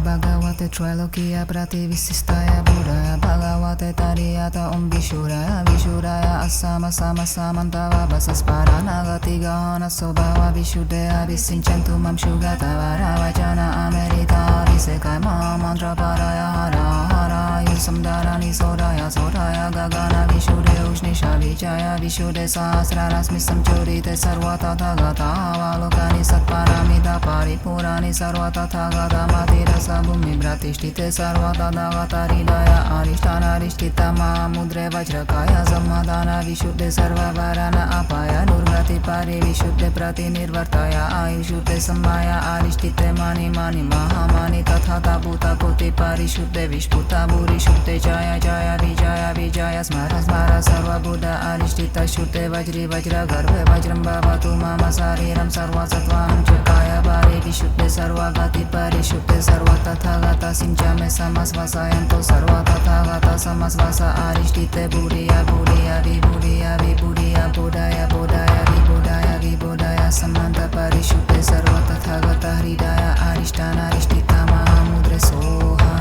Bhagavate Trailokia Prativissistaya Buddhaya Bhagavate Tariyata Vishudaya Vishudaya Asama Sama Samantava Basasparana Gati Gahana Sobhava Vishuddha Abhisinchantu Mam Shugata Varavachana Amerita Abhisekai Mahamantra Padaya Hara Hara Ayusam Dharani Sodaya Sodaya Gagana Vishudaya Ushnisha Vijaya Vishudaya Sahasrarasmi Samchodite Sarva Tathagata Avalokani Satparamita Paripurani Sarva Tathagata Matidasa Bhumi Pratishtite Sarva Tathagata Hridaya Adhishtana Adhishtita Mahamudre Vajrakaya Samhatana Vishuddha Sarva Varana Apaya Durgati Pari pare vishuddhe pratinirvartaya ayushuddhe samaya arishtite mani mani mahamani tathata bhuta koti parishuddhe vishputa bhurishuddhe jaya jaya vijaya vijaya smara smara sarva buddha arishtita shuddhe vajri vajra garbhe vajram bhavatu mama sariram sarva sattvam chakaya pare vishuddhe sarva gati parishuddhe sarva tathagata sinchame samasvasayanto sarva tathagata samasvasa arishtite buddhiya buddhiya vibhuddhiya vibhuddhiya bodhaya bodhaya vibodhaya vibodhaya samanta parishuddhe sarva tathagata hridaya arishtana arishtita mahamudre soha.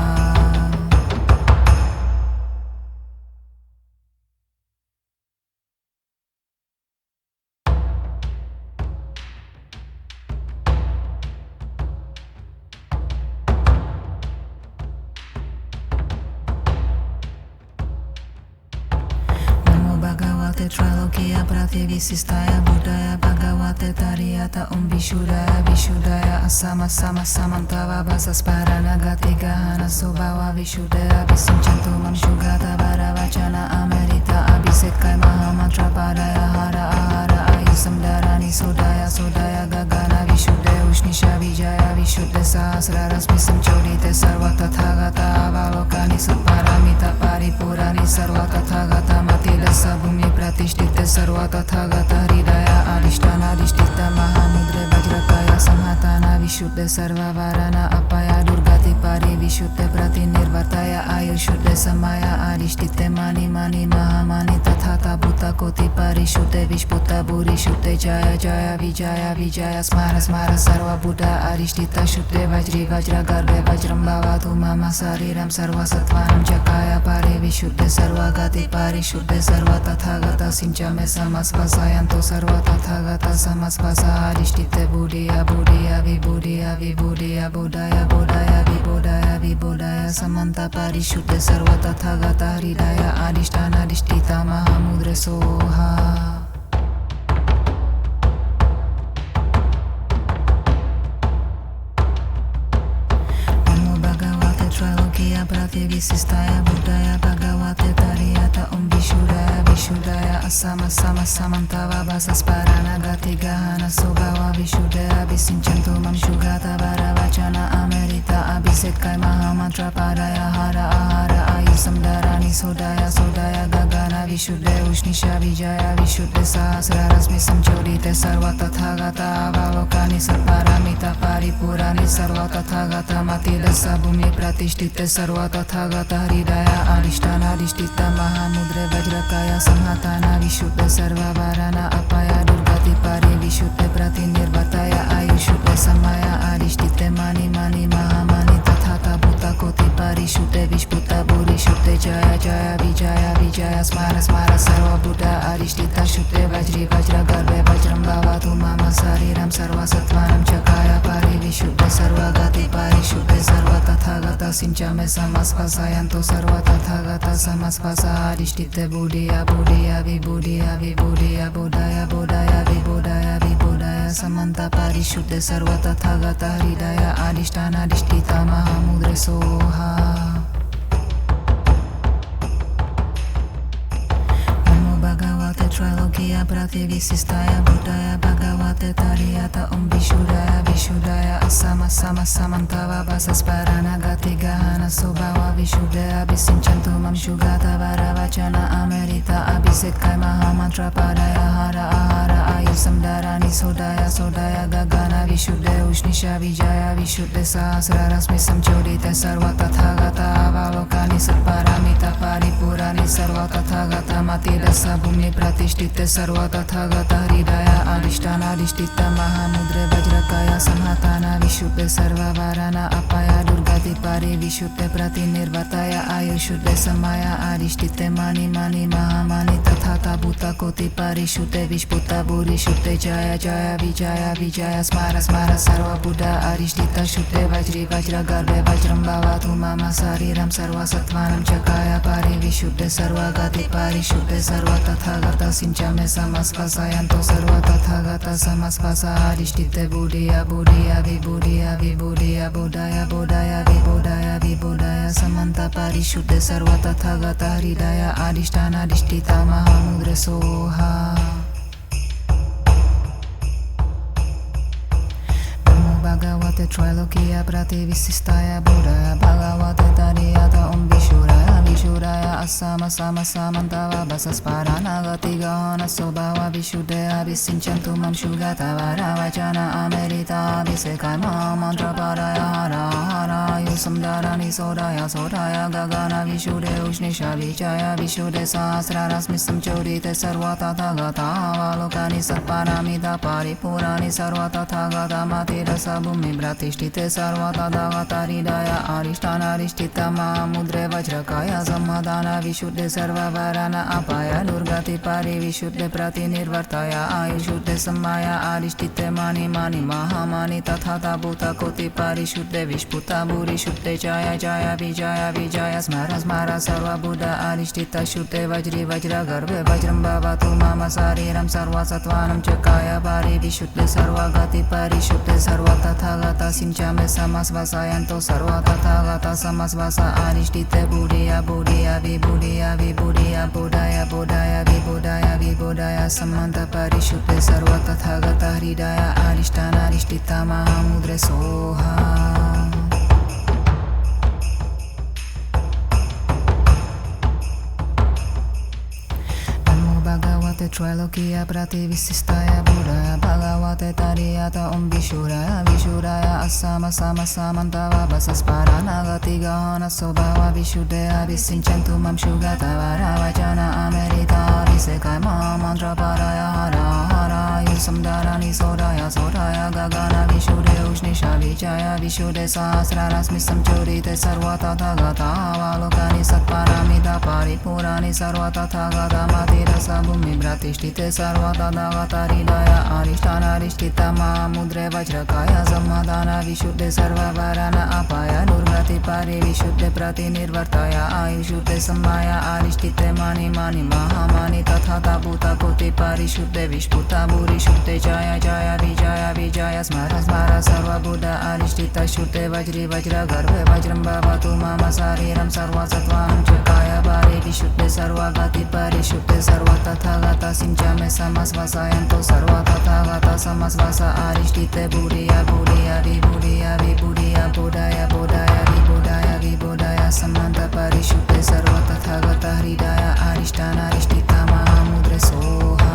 Bhagavate Trailokiya Prativisistaya Buddhaya Bhagavate Tariyata Vishudaya Vishudaya Asama Sama Samantava Basasparana Gati Gahana Sobhava Vishudaya Visimchantu Mamshugata Varavachana Amerita Abhisekai Mahamantra Padaya Hara Ahara Ayusamdarani Sodaya Sodaya Gagana Vishudaya Ushnisha Vijaya Vishudya Sahasraras Visimchodite Sarva Tathagata Avalokani Satparamita Paripurani Sarva Tathagata Matila Bhumi Pratishtite Sarva Tathagata Hridaya Adhishtana Adhishtita Mahamudre Vajrakaya Samhatana Vishuddhe Sarva Varana Apaya Durgati Pari Vishuddhe Pratinirvartaya Ayushuddhe Samaya Adhishtite Mani Mani Mahamani Tathata Bhuta Koti Parishuddhe Vishputa Bhurishuddhe Jaya Jaya Vijaya Vijaya Smara Smara Sarva Buddha Adhishtita Shuddhe Vajri Vajra Garbhe Vajram Bhavatu Mama Sariram Sarva Sattvanam Chakaya Pari Vishuddhe Sarva Gati Parishuddhe Sarva Tathagata Sinchame Samasvasayanto Sarva Tathagata Samasvasa Adhishtite Buddhiya Buddhiya Vibhuddhiya Vibhuddhiya Bodhaya Bodhaya Vibodhaya Vibodhaya Samanta Parishuddhe Sarva Tathagata Hridaya Adhishtana Adhishtita Mahamudre Soha. Trailokiya Prativisistaya Buddhaya Bhagavate Tariyata Vishudaya Vishudaya Asama Sama Samantava Basasparana Gati Gahana Sobhava Vishudaya Visimchantu Mamshugata Varavachana Amerita Abhisekai Mahamantra Padaya Hara Ahara Ayusamdarani Sodaya Sodaya Gagana Vishudaya Ushnisha Vijaya Vishudya Sahasraras Visimchodite Sarva Tathagata Avalokani Satparamita Paripurani Sarva Tathagata Matila Sabhumi Pratishtite Sarva Tathagata Hridaya Adhishtana Adhishtita Mahamudre Vajrakaya Samhatana Vishuddhe Sarva Varana Apaya Durgati Pari Vishuddhe Pratinirvartaya Ayushuddhe Samaya Adhishtite Mani Mani Mahamani Tathata Bhuta Koti Parishuddhe Vishputa Bhurishuddhe Jaya Jaya Vijaya Vijaya Smara Smara Sarva Buddha Adhishtita Shuddhe Vajri Vajra Garbhe Vajram Bhavatu Mama Sariram Sarva Sattvanam Chakaya Pari Vishuddhe Sarva Gati Parishuddhe Sarva Tathagata Sinchame Samasvasayanto Sarva Tathagata Samasvasa Adhishtite Buddhiya Buddhiya Vibhuddhiya Vibhuddhiya Bodhaya Bodhaya Vibodhaya Vibodhaya Samanta Parishuddhe Sarva Tathagata Hridaya Adhishtana Adhishtita Mahamudre Soha. Bhagavate Trailokiya Prativisistaya Buddhaya Bhagavate Tariyata Vishudaya Vishudaya Asama Sama Samantava Basasparana Gati Gahana Sobhava Vishudaya Visimchantu Mamshugata Varavachana Amerita Abhisekai Mahamantra Padaya Hara Ahara Ayusamdarani Sodaya Sodaya Gagana Vishudaya Ushnisha Vijaya Vishudya Sahasraras Visimchodite Sarva Tathagata Avalokani Satparamita Paripurani Sarva Tathagata Matila Bhumi Pratishtite Sarva Tathagata Hridaya Adhishtana Adhishtita Mahamudre Vajrakaya Samhatana Vishuddhe Sarva Varana Apaya Durgati Pari Vishuddhe Pratinirvartaya Ayushuddhe Samaya Adhishtite Mani Mani Mahamani Tathata Bhuta Koti Parishuddhe Vishputa Bhurishuddhe Jaya Jaya Vijaya Vijaya Smara Smara Sarva Buddha Adhishtita Shuddhe Vajri Vajra Garbhe Vajram Bhavatu Mama Sariram Sarva Sattvanam Chakaya Pari Vishuddhe Sarva Gati Parishuddhe Sarva Tathagata Sinchame Samasvasayanto Sarva Tathagata Samasvasa Adhishtite Buddhiya Buddhiya Vibhuddhiya Vibhuddhiya Bodhaya Bodhaya Vibodhaya Vibodhaya Samanta Parishuddhe Sarva Tathagata Hridaya Adhishtana Adhishtita Mahamudre Soha. Bhagavate Trilokia Prativissistaya Buddhaya Bhagavate Tariyata Vishuraya Vishuraya Asama Sama Samantava Basasparana Gatigahana Sobhava Vishuddhaya Visinchantu Mam Shugata Varavachana Amerita Visekama Mantra Paraya Hara Hara Yusamdarani Sodaya Sodaya Gagana Vishuddhe Ushnisha Vichaya Vishuddhe Sahasrarasmisam Chodite Sarvata Tagata Valokani Satparamita Paripurani Sarvata Tagata Matira Sabhumi Bhratishtite Sarvata Dagata Ridaya Arishtana Arishtita Mahamudre Vajrakaya Samadhana Vishuddhe Sarva Varana Apaya Durgati Pari Vishuddhe Prati Nirvartaya Ayushuddhe Samaya Arishtite Mani Mani Mahamani Tathata Bhuta Koti Parishuddhe Vishputa Bhuri Shuddhe Jaya Jaya Vijaya Vijaya Smara Smara Sarva Buddha Arishtita Shuddhe Vajri Vajra Garve Vajram Bhavatu Mama Sariram Sarva Satvanam Chakaya Pari Vishuddhe Sarva Gati Parishuddhe Sarva Tathagata Sinchame Samasvasayanto Sarva Tathagata Samasvasa Arishtite Buddhiya Buddhiya Vibhuddhiya Vibhuddhiya Buddhaya Buddhaya Vibhuddhaya Vibhuddhaya Samanta Parishuddhe Sarva Tathagata Hridaya Arishtana Arishtita Mahamudre Soha Bhagavate Trilokia Prativissistaya Buddhaya Bhagavate Tariyata Vishuraya Vishuraya Asama Sama Samantava Basasparana Gatigahana Sobhava Vishuddhaya Visinchantu Mam Shugata Varavachana Amerita Visekama Mantra Paraya Hara Hara Yusamdarani Sodaya Sodaya Gagana Vishuddhe Ushnisha Vichaya Vishuddhe Sahasrarasmisam Chodite Sarvata Tagata Valokani Satparamita Paripurani Sarvata Tagata Matira Sabhumi Bhratishtite Sarvata Dagata Ridaya Arishtana Arishtita Mahamudre Vajrakaya Samadhana Vishuddhe Sarva Varana Apaya Durgati Pari Vishuddhe Prati Nirvartaya Ayushuddhe Samaya Arishtite Mani Mani Mahamani Tathata Bhuta Koti Parishuddhe Vishputa Bhuri Shuddhe Jaya Jaya Vijaya Vijaya Smara Smara Sarva Buddha Arishtita Shuddhe Vajri Vajra Garve Vajram Bhavatu Mama Sariram Sarva Satvanam Chakaya Pari Vishuddhe Sarva Gati Parishuddhe Sarva Tathagata Sinchame Samasvasayanto Sarva Tathagata Samasvasa Arishtite Buddhiya Buddhiya Vibhuddhiya Vibhuddhiya Buddhaya Buddhaya Vibhuddhaya Vibhuddhaya Samanta Parishuddhe Sarva Tathagata Hridaya Arishtana Arishtita Mahamudre Soha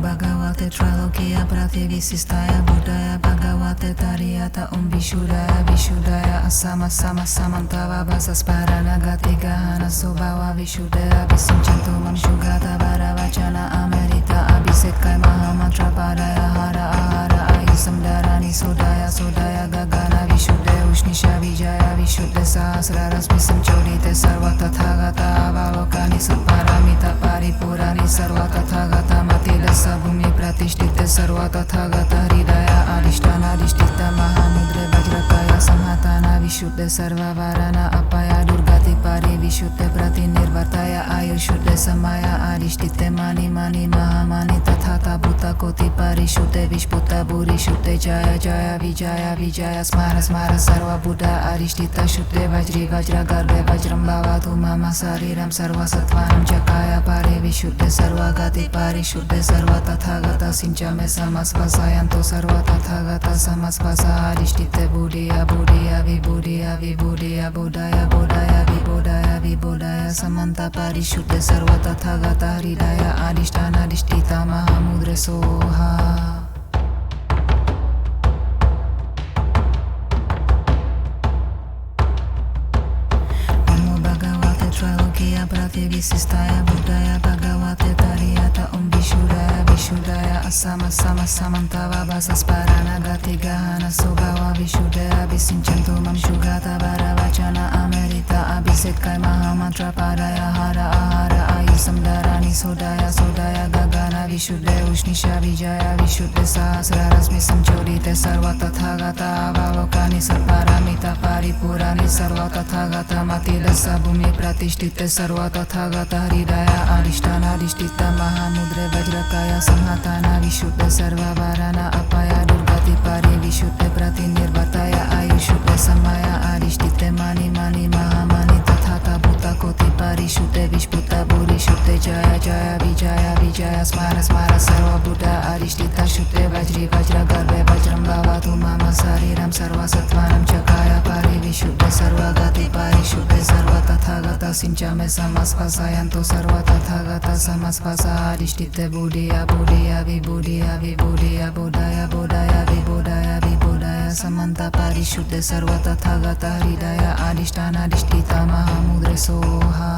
Bhagavate Trilokia Prativissistaya Buddhaya Bhagavate Tariyata Vishuraya Vishuddhaya Asama Sama Samantava Basasparana Gatigahana Sobhava Vishuddhaya Visinchantu Mam Shugata Varavachana Amerita Abhisekai Mahamantra Paraya Hara Ahara Ayusamdarani Sodaya Sodaya Gagana Vishuddhe Ushnisha Vijaya Vishuddhe Sahasrarasmisam Chodite Sarva Tathagata Avalokani Satparamita Paripurani Sarva Tathagata Matila Sabhumi Pratishtite Sarva Tathagata Hridaya Arishtana Arishtita Mahamudre Vajrakaya Samhatana Vishuddhe Sarva Varana Apaya Durgati Pari Vishuddhe Prati Nirvartaya Ayushuddhe Samaya Arishtite Mani Mani Mahamani Tathata Bhuta Koti Parishuddhe Vishputa Bhuri Shuddhe Jaya Jaya Vijaya Vijaya Smara Smara Sarva Buddha Arishtita Shuddhe Vajri Vajra Garve Vajram Bhavatu Mama Sariram Sarva Satvanam Chakaya Pari Vishuddhe Sarva Gati Parishuddhe Sarva Tathagata Sinchame Samasvasayanto Sarva Tathagata Samasvasa Arishtite Buddhiya Buddhiya Vibhuddhiya Vibhuddhiya Buddhaya Buddhaya Vibhuddhaya Vibhuddhaya Samanta Parishuddhe Sarva Tathagata Hridaya Arishtana Arishtita Mahamudre Soha Trilokia Prativissistaya Buddhaya Bhagavate Tariyata Vishuraya Vishuddhaya Asama Sama Samantava Basasparana Gatigahana Sobhava Vishuddhaya Visinchantu Mam Shugata Varavachana Amerita Abhisekai Mahamantra Paraya Hara Ahara Ayusamdarani Sodaya Sodaya Gagana विशुद्धे उष्णिशा विजया विशुद्धे सहस्ररश्मि संचोदिते सर्व तथागता अवलोकानि सत्पारामिता परिपुराणि सर्व तथागता मतिदस्स भूमि प्रतिष्ठिते सर्व तथागता हृदय अधिष्ठानाधिष्ठित महामुद्रे वज्रकाय संहताना विशुद्धे सर्ववाराना अपाया दुर्गति पारि विशुद्धे प्रतिनिर्वर्तय आयुषुद्धे समय अधिष्ठिते मानि मानि महामानि तथा भूता कोटि परिशुद्धे विष्पुता भूरिशुद्धे जय जय विजय विजय स्मार स्मार सर्वभूता अधिष्ठिता शुद्धे वज्री वज्र गर्भे वज्रं भवतु मम शरीरं सर्वसत्त्वानं च काय पारि विशुद्धे सर्वगति परिशुद्धे सर्व तथागता सिञ्चमे समस्पशयन्तु सर्व तथागता समस्पश अधिष्ठिते बुद्धिया बुद्धिया विबुद्धिया विबुद्धिया बोधय बोधय विबोधय विबोधय समन्त परिशुद्धे सर्व तथागता हृदय अधिष्ठानाधिष्ठिता महामुद्रे Soha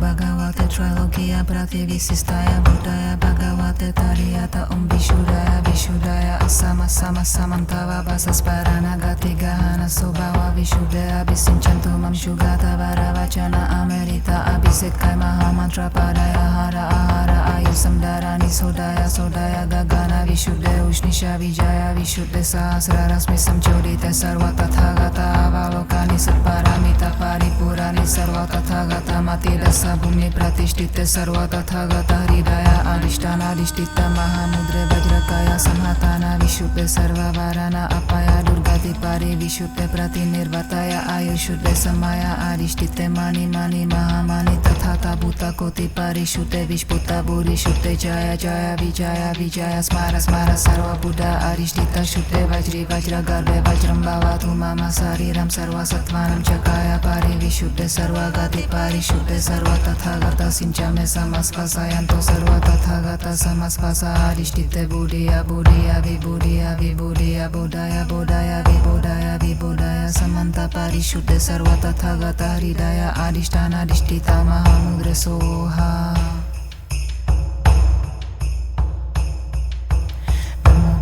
Bhagavate Trilokia Prativissistaya Buddhaya Bhagavate Tariyata Vishudaya Vishudaya Asama Sama Samantava Basasparana Gati Gahana Sobhava Vishudaya Abhisinchantu Mam Shugata Varavachana Amerita Abhisekai Mahamantra Padaya Hara Ahara Ayusamdarani Sodaya Sodaya Gagana Vishuddhe Ushnisha Vijaya Vishuddhe Sahasra Rasmi Samchodite Sarva Tathagata Avalokani Satparamita Paripurani Sarva Tathagata Matidasa भूमि प्रतिष्ठिते सर्व तथागत हृदय अधिष्ठानाधिष्ठित महामुद्रे वज्रकाय संहताना विशुद्धे सर्ववाराना अपाया दुर्गति पारि विशुद्धे प्रतिनिर्वर्तय आयुषुद्धे समय अधिष्ठिते मानि मानि महामानि तथा भूता कोटि परिशुद्धे विष्पुता भूरिशुद्धे जय जय विजय विजय स्मार स्मार सर्वबुद्ध अधिष्ठित शुद्धे वज्री वज्र गर्भे वज्रं भवतु मम शरीरं सर्वसत्त्वानं च काय पारि विशुद्धे सर्वगति परिशुद्धे सर्व तथागता सिञ्चमे समस्पशयन्तु सर्व तथागता समस्पश अधिष्ठिते बुद्धिया बुद्धिया विबुद्धिया विबुद्धिया बोधय बोधय विबोधय विबोधय समन्त परिशुद्धे सर्व तथागता हृदय अधिष्ठानाधिष्ठिता महामुद्रे Soha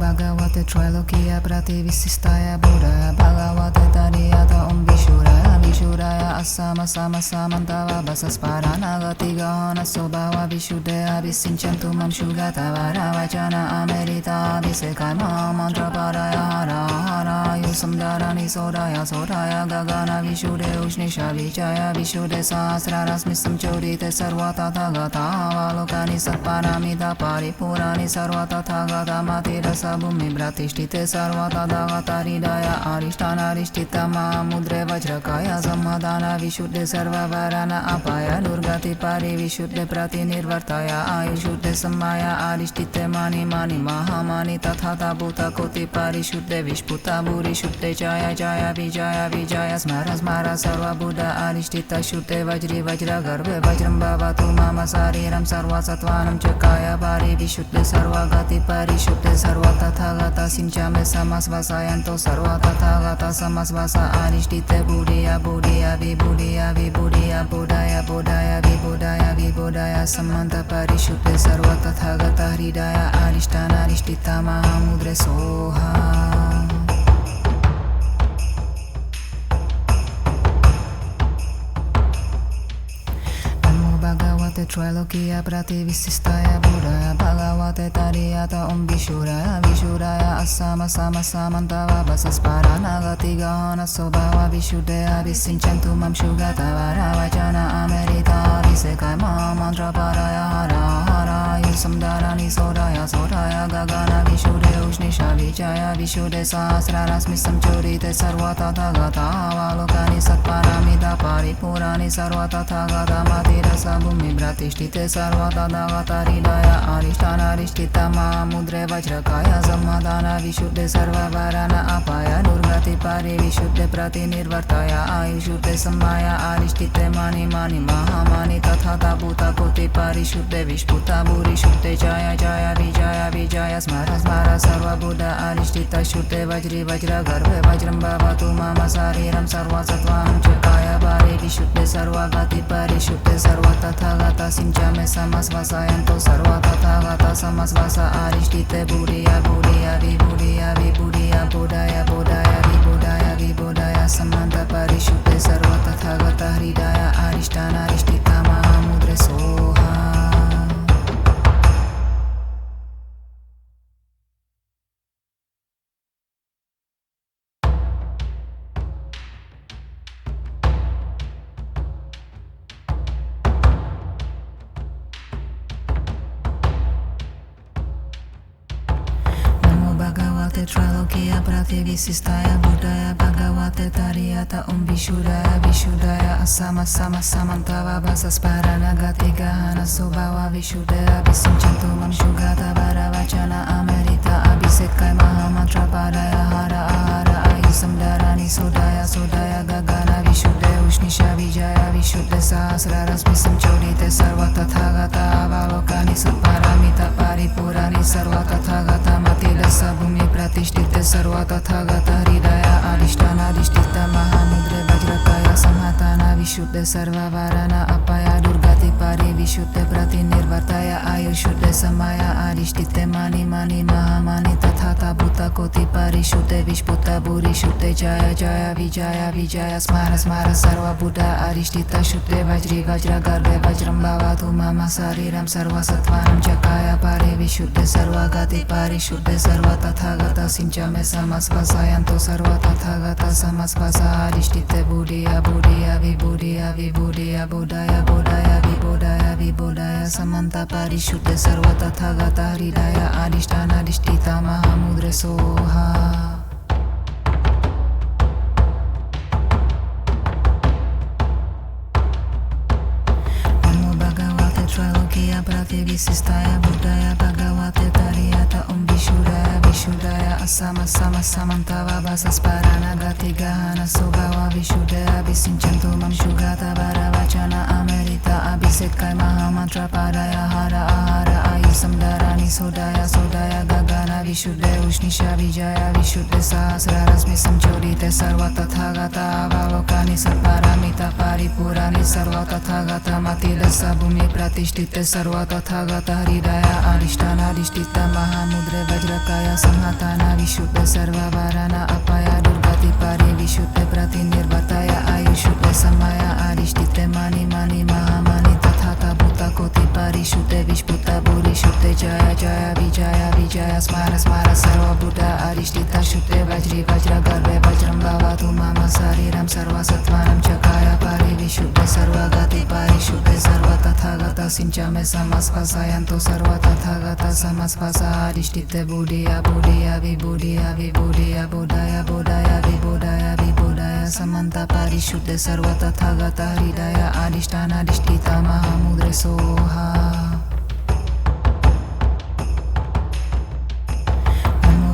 Bhagavate Trilokia Prativissistaya Buddhaya Bhagavate Tariyata Vishuraya Vishuraya Asama Sama Samantava Basasparana Gati Gahana Sobhava Vishuddhe Abhisinchantu Mam Shugata Varavachana Amerita Abhisekai Mahamantra Padaya Hara Hara Yusamdarani Sodaya Sodaya Gagana Vishuddhe Ushnisha Vijaya Vishuddhe Sahasra Rasmi Samchodite Sarva Tathagata Avalokani Satparamita Paripurani Sarva Tathagata Matirasa भूमि प्रतिष्ठिते सर्व तथागता हृदय अधिष्ठानाधिष्ठित महामुद्रे वज्रकाय संहताना विशुद्धे सर्ववाराना अपाय दुर्गति पारि विशुद्धे प्रतिनिर्वर्तय आयुषुद्धे समय अधिष्ठिते मानि मानि महामानि तथा भूता कोटि परिशुद्धे विष्पुता भूरिशुद्धे जय जय विजय विजय स्मर स्मर सर्वबुद्ध अधिष्ठित शुद्धे वज्री वज्र गर्भे वज्रं भवतु मम शरीरं सर्वसत्त्वानं च काय पारि विशुद्धे सर्वगति परिशुद्धे सर्व तथागता सिञ्चमे समस्पशयन्तु सर्व तथागता समस्पश अधिष्ठिते बुद्धिया बुद्धिया विबुद्धिया विबुद्धिया बोधय बोधय विबोधय विबोधय समन्त परिशुद्धे सर्व तथागता हृदय अधिष्ठानाधिष्ठिता महामुद्रे Soha Bhagavate Trilokia Prativissistaya Buddhaya Bhagavate Tariyata Vishuraya Vishuraya Asama Sama Samantava Basasparana Gati Gahana Sobhava Vishuddhe Abhisinchantu Mam Shugata Varavachana Amerita Abhisekai Mahamantra Padaya Hara Hara Yusamdarani Sodaya Sodaya Gagana Vishuddhe Ushnisha Vijaya Vishuddhe Sahasra Rasmi Samchodite Sarva Tathagata Avalokani Satparamita Paripurani Sarva Tathagata Matirasa भूमि प्रतिष्ठिते सर्व तथागता हृदय अधिष्ठानाधिष्ठित महामुद्रे वज्रकाय संहताना विशुद्धे सर्ववाराना अपाय दुर्गति पारि विशुद्धे प्रतिनिर्वर्तय आयुषुद्धे समय अधिष्ठिते मानि मानि महामानि तथा भूता कोटि परिशुद्धे विष्पुता भूरिशुद्धे जय जय विजय विजय स्मर स्मर सर्वबुद्ध अधिष्ठित शुद्धे वज्री वज्र गर्भे वज्रं भवतु मम शरीरं सर्वसत्त्वानं च काय पारि विशुद्धे सर्वगति परिशुद्धे सर्व तथागता सिञ्चमे समस्पशयन्तु सर्व तथागता समस्पश अधिष्ठिते बुद्धिया बुद्धिया विबुद्धिया विबुद्धिया बोधय बोधय विबोधय विबोधय समन्त परिशुद्धे सर्व तथागता हृदय अधिष्ठानाधिष्ठित Trilogia Prativissistaya Buddhaya Bhagavate Tariyata Vishudaya Vishudaya Asama Sama Samantava Basas Paranagati Gahana Sobhava Vishudaya Visimchantumam Shugata Varavachana Amerita Abhisekai Mahamantra Padaya Hara Ahara Ayusam Dharani Sodaya Sodaya Gagana Vishudaya Ushnisha Vijaya Vishudya Sahasraras Visam Chodite Sarva Tathagata Avalokani Satparamita Paripurani Sarva Tathagata Matila Sabhumi Pratishtite Sarva Tathagata Hridaya Adhishtana Adhishtita Mahamudre Vajrakaya Samhatana Vishuddha Sarva Varana Apaya Durgati Pari Vishuddha Pratinirvartaya Ayushuddha Samaya Adhishtite Mani Mani Mahamani Tathata Bhuta Koti Parishuddha Vishputa Buri Shuddha Jaya Jaya Vijaya Vijaya Smara Smara Sarva Buddha Adhishtita Shuddha Vajri Vajra Garbhe Vajram Bhavatu Mama Sariram Sarva Sattvanam Chakaya Pari Vishuddha Sarva Gati Pari Shuddha Sarva Tathagata Sinchame Samasvasayanto Sarva Tathagata Samasvasa Adhishtite Buddhiya Buddhiya Vibhuddhiya Vibhuddhiya Buddhaya Buddhaya Vibhuddhaya Vibhuddhaya Samanta Parishuddha Sarva Tathagata Hridaya Adhishtana Adhishtita Mahamudre Soha. Trilogia Prativissistaya Buddhaya Bhagavate Tariyata Vishudaya Vishudaya Asama Sama Samantava Basas Paranagati Gahana Sobhava Vishudaya Visimchantumam Shugata Varavachana Amerita Abhisekai Mahamantra Padaya Hara Ahara Ayusam Dharani Sodaya Sodaya Gagana Vishudaya Ushnisha Vijaya Vishudya Sahasraras Visam Chodite Sarva Tathagata Avalokani Satparamita Paripurani Sarva Tathagata Matila Sabhumi Pratishtite Sarva Tathagata Hridaya Adhishtana Adhishtita Mahamudre Vajrakaya Samhatana Vishuddha Sarva Varana Apaya Durgati Pari Vishuddha Pratinirvartaya Ayushuddha Samaya Adhishtite Mani Mani Mahamani Tathata Bhuta Koti Parishuddha Vishputa Buri Shuddha Jaya Jaya Vijaya Vijaya Smara Smara Sarva Buddha Adhishtita Shuddha Vajri Vajra Garbhe Vajram Bhavatu Mama Sariram Sarva Sattvanam Chakaya Pari Vishuddha Sarva Gati Pari Shuddha Sarva Tathagata Sinchame Samasvasayanto Sarva Tathagata Samasvasa Adhishtite Buddhiya Buddhiya Vibhuddhiya Vibhuddhiya Buddhaya Buddhaya Vibhuddhaya Vibhuddhaya Samanta Parishuddha Sarva Tathagata Hridaya Adhishtana Adhishtita Mahamudre Soha.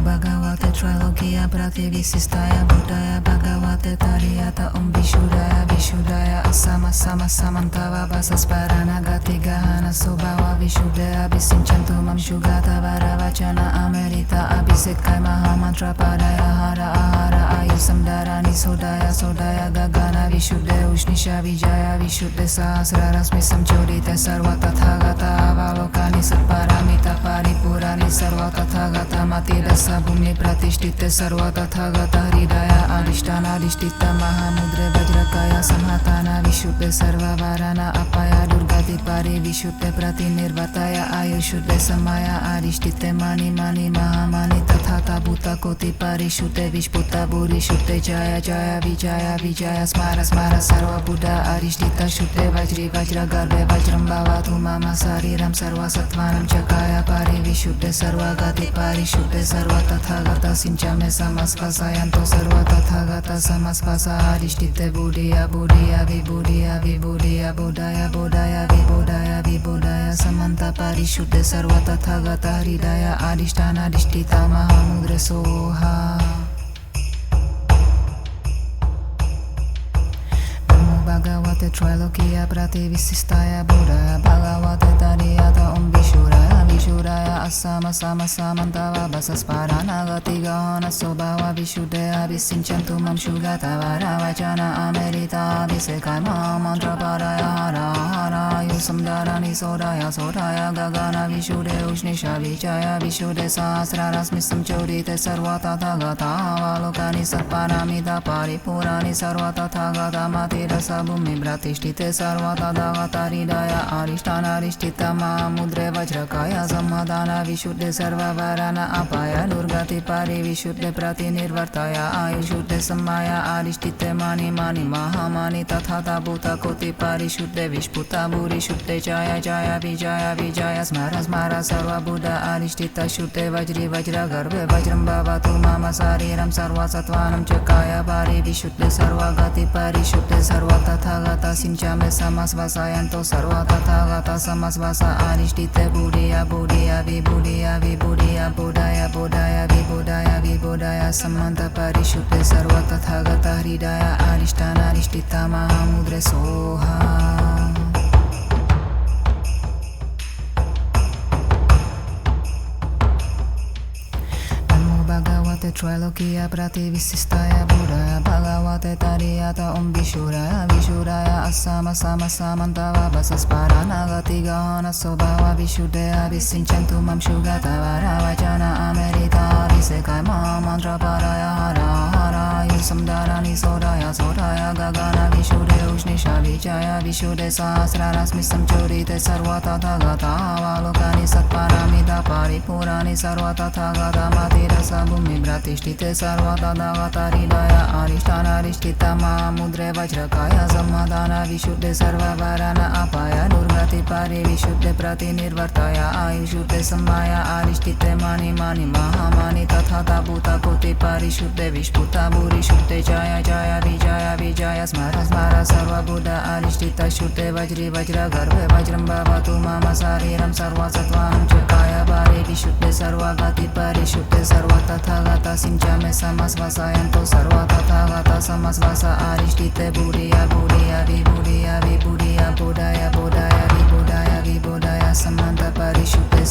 Bhagavate Trilogia Prativissistaya Buddhaya Bhagavate Tariyata Vishudaya Vishudaya Asama Sama Samantava Basas Paranagati Gahana Sobhava Vishudaya Visimchantumam Shugata Varavachana Amerita Abhisekai Mahamantra Padaya Hara Ahara Ayusam Dharani Sodaya Sodaya Gagana Vishudaya Ushnisha Vijaya Vishudya Sahasraras Visam Chodite Sarva Tathagata Avalokani Satparamita Paripurani Sarva Tathagata Matila Sabhumi Pratishtite Sarva Tathagata Hridaya Adhishtana Adhishtita Mahamudre Vajrakaya Samhatana Vishuddha Sarva Varana Apaya Durgati Pari Vishuddha Pratinirvartaya Ayushuddha Samaya Adhishtite Mani Mani Mahamani Tathata Bhuta Koti Parishuddha Vishputa Buri Shuddha Jaya Jaya Vijaya Vijaya Smara Smara Sarva Buddha Adhishtita Shuddha Vajri Vajra Garbhe Vajram Bhavatu Mama Sariram Sarva Sattvanam Chakaya Pari Vishuddha Sarva Gati Pari Shuddha Sarva Tathagata Sinchame Samasvasayanto Sarva Tathagata Samasvasa Adhishtite Buddhiya Buddhiya Vibhuddhiya Vibhuddhiya Buddhaya Buddhaya Vibhuddhaya Vibhuddhaya Samanta Parishuddha Sarva Tathagata Hridaya Adhishtana Adhishtita Mahamudre Soha. Bhagavate Trilogia Prativissistaya Buddhaya Bhagavate Tariyata Vishudaya Vishudaya Asama Sama Samantava Basas Paranagati Gahana Sobhava Vishuddhaya Visimchantumam Shugata Varavachana Amerita Abhisekai Mahamantra Padaya Hara Hara Ayusam Dharani Sodaya Sodaya Gagana Vishuddha Ushnisha Vijaya Vishudya Sahasraras Visam Chodite Sarva Tathagata Avalokani Satparamita Paripurani Sarva Tathagata Matira Sabhumi Pratishtite Sarva Tathagata Hridaya Adhishtana Adhishtita Mahamudre Vajrakaya Samhatana Vishuddha Sarva Varana Apaya Durgati Pari Vishuddha Pratinirvartaya Ayushuddha Samaya Adhishtite Mani Mani Mahamani Tathata Bhuta Koti Parishuddha Vishputa Buri Vishuddhe Jaya Jaya Vijaya Vijaya Smara Smara Sarva Buddha Arishtita Shuddhe Vajri Vajra Garbhe Vajram Bhavatu Mama Sariram Sarva Sattvanam Cakaya Bari Vishuddhe Sarva Gati Parishuddhe Sarva Tathagata Sinchame Samasvasayanto Sarva Tathagata Samasvasa Arishtite Buddhya Buddhya Vibhuddhya Vibhuddhya Buddhaya Buddhaya Vibhuddhaya Vibhuddhaya Samanta Parishuddhe Sarva Tathagata Hridaya Arishtana Arishtita Mahamudre Soha. Bhagavate Trailokiya Prativisistaya Buddhaya Bhagavate Tariyata Vishuraya Vishuraya Asama Sama Samantava Basasparana Gatigahana Sobhava Vishuddhaya Visinchantu Mam Shugata Varavajana Amerita Visekai Mantra Paraya Hara Hara Yusamdharani Sodaya Sodaya Gagana Vishuddhe Ushnisha Vijaya Vishuddhe Sahasrarasmi Samchurite Sarvata Tathagata Avalokani Satparamita Paripurani Sarvata Tathagata Matirasa Bhumi Bhratishtite Sarvata Dagata Hridaya Arishtana Arishtita Mahamudre Vajrakaya Samadhana Vishuddhe Sarva Varana Apaya Durgati Pari Vishuddhe Pratinirvartaya Ayushuddhe Samaya Arishtite Mani Mani Mahamani Tathata Bhuta Koti Parishuddhe Vishputa Bhuri Shuddhe Jaya Jaya Vijaya Vijaya Smara Smara Sarva Buddha Arishtita Shuddhe Vajri Vajra Garbhe Vajram Bhavatu Mama Sariram Sarva Sattvanam Cakaya Bari Vishuddhe Sarva Gati Parishuddhe Sarva Tathagata Sinchame Samasvasayanto Sarva Tathagata Samasvasa Arishtite Buddhya Buddhya Vibhuddhya Vibhuddhya Buddhaya Buddhaya Vibhuddhaya Vibhuddhaya Samanta Parishuddhe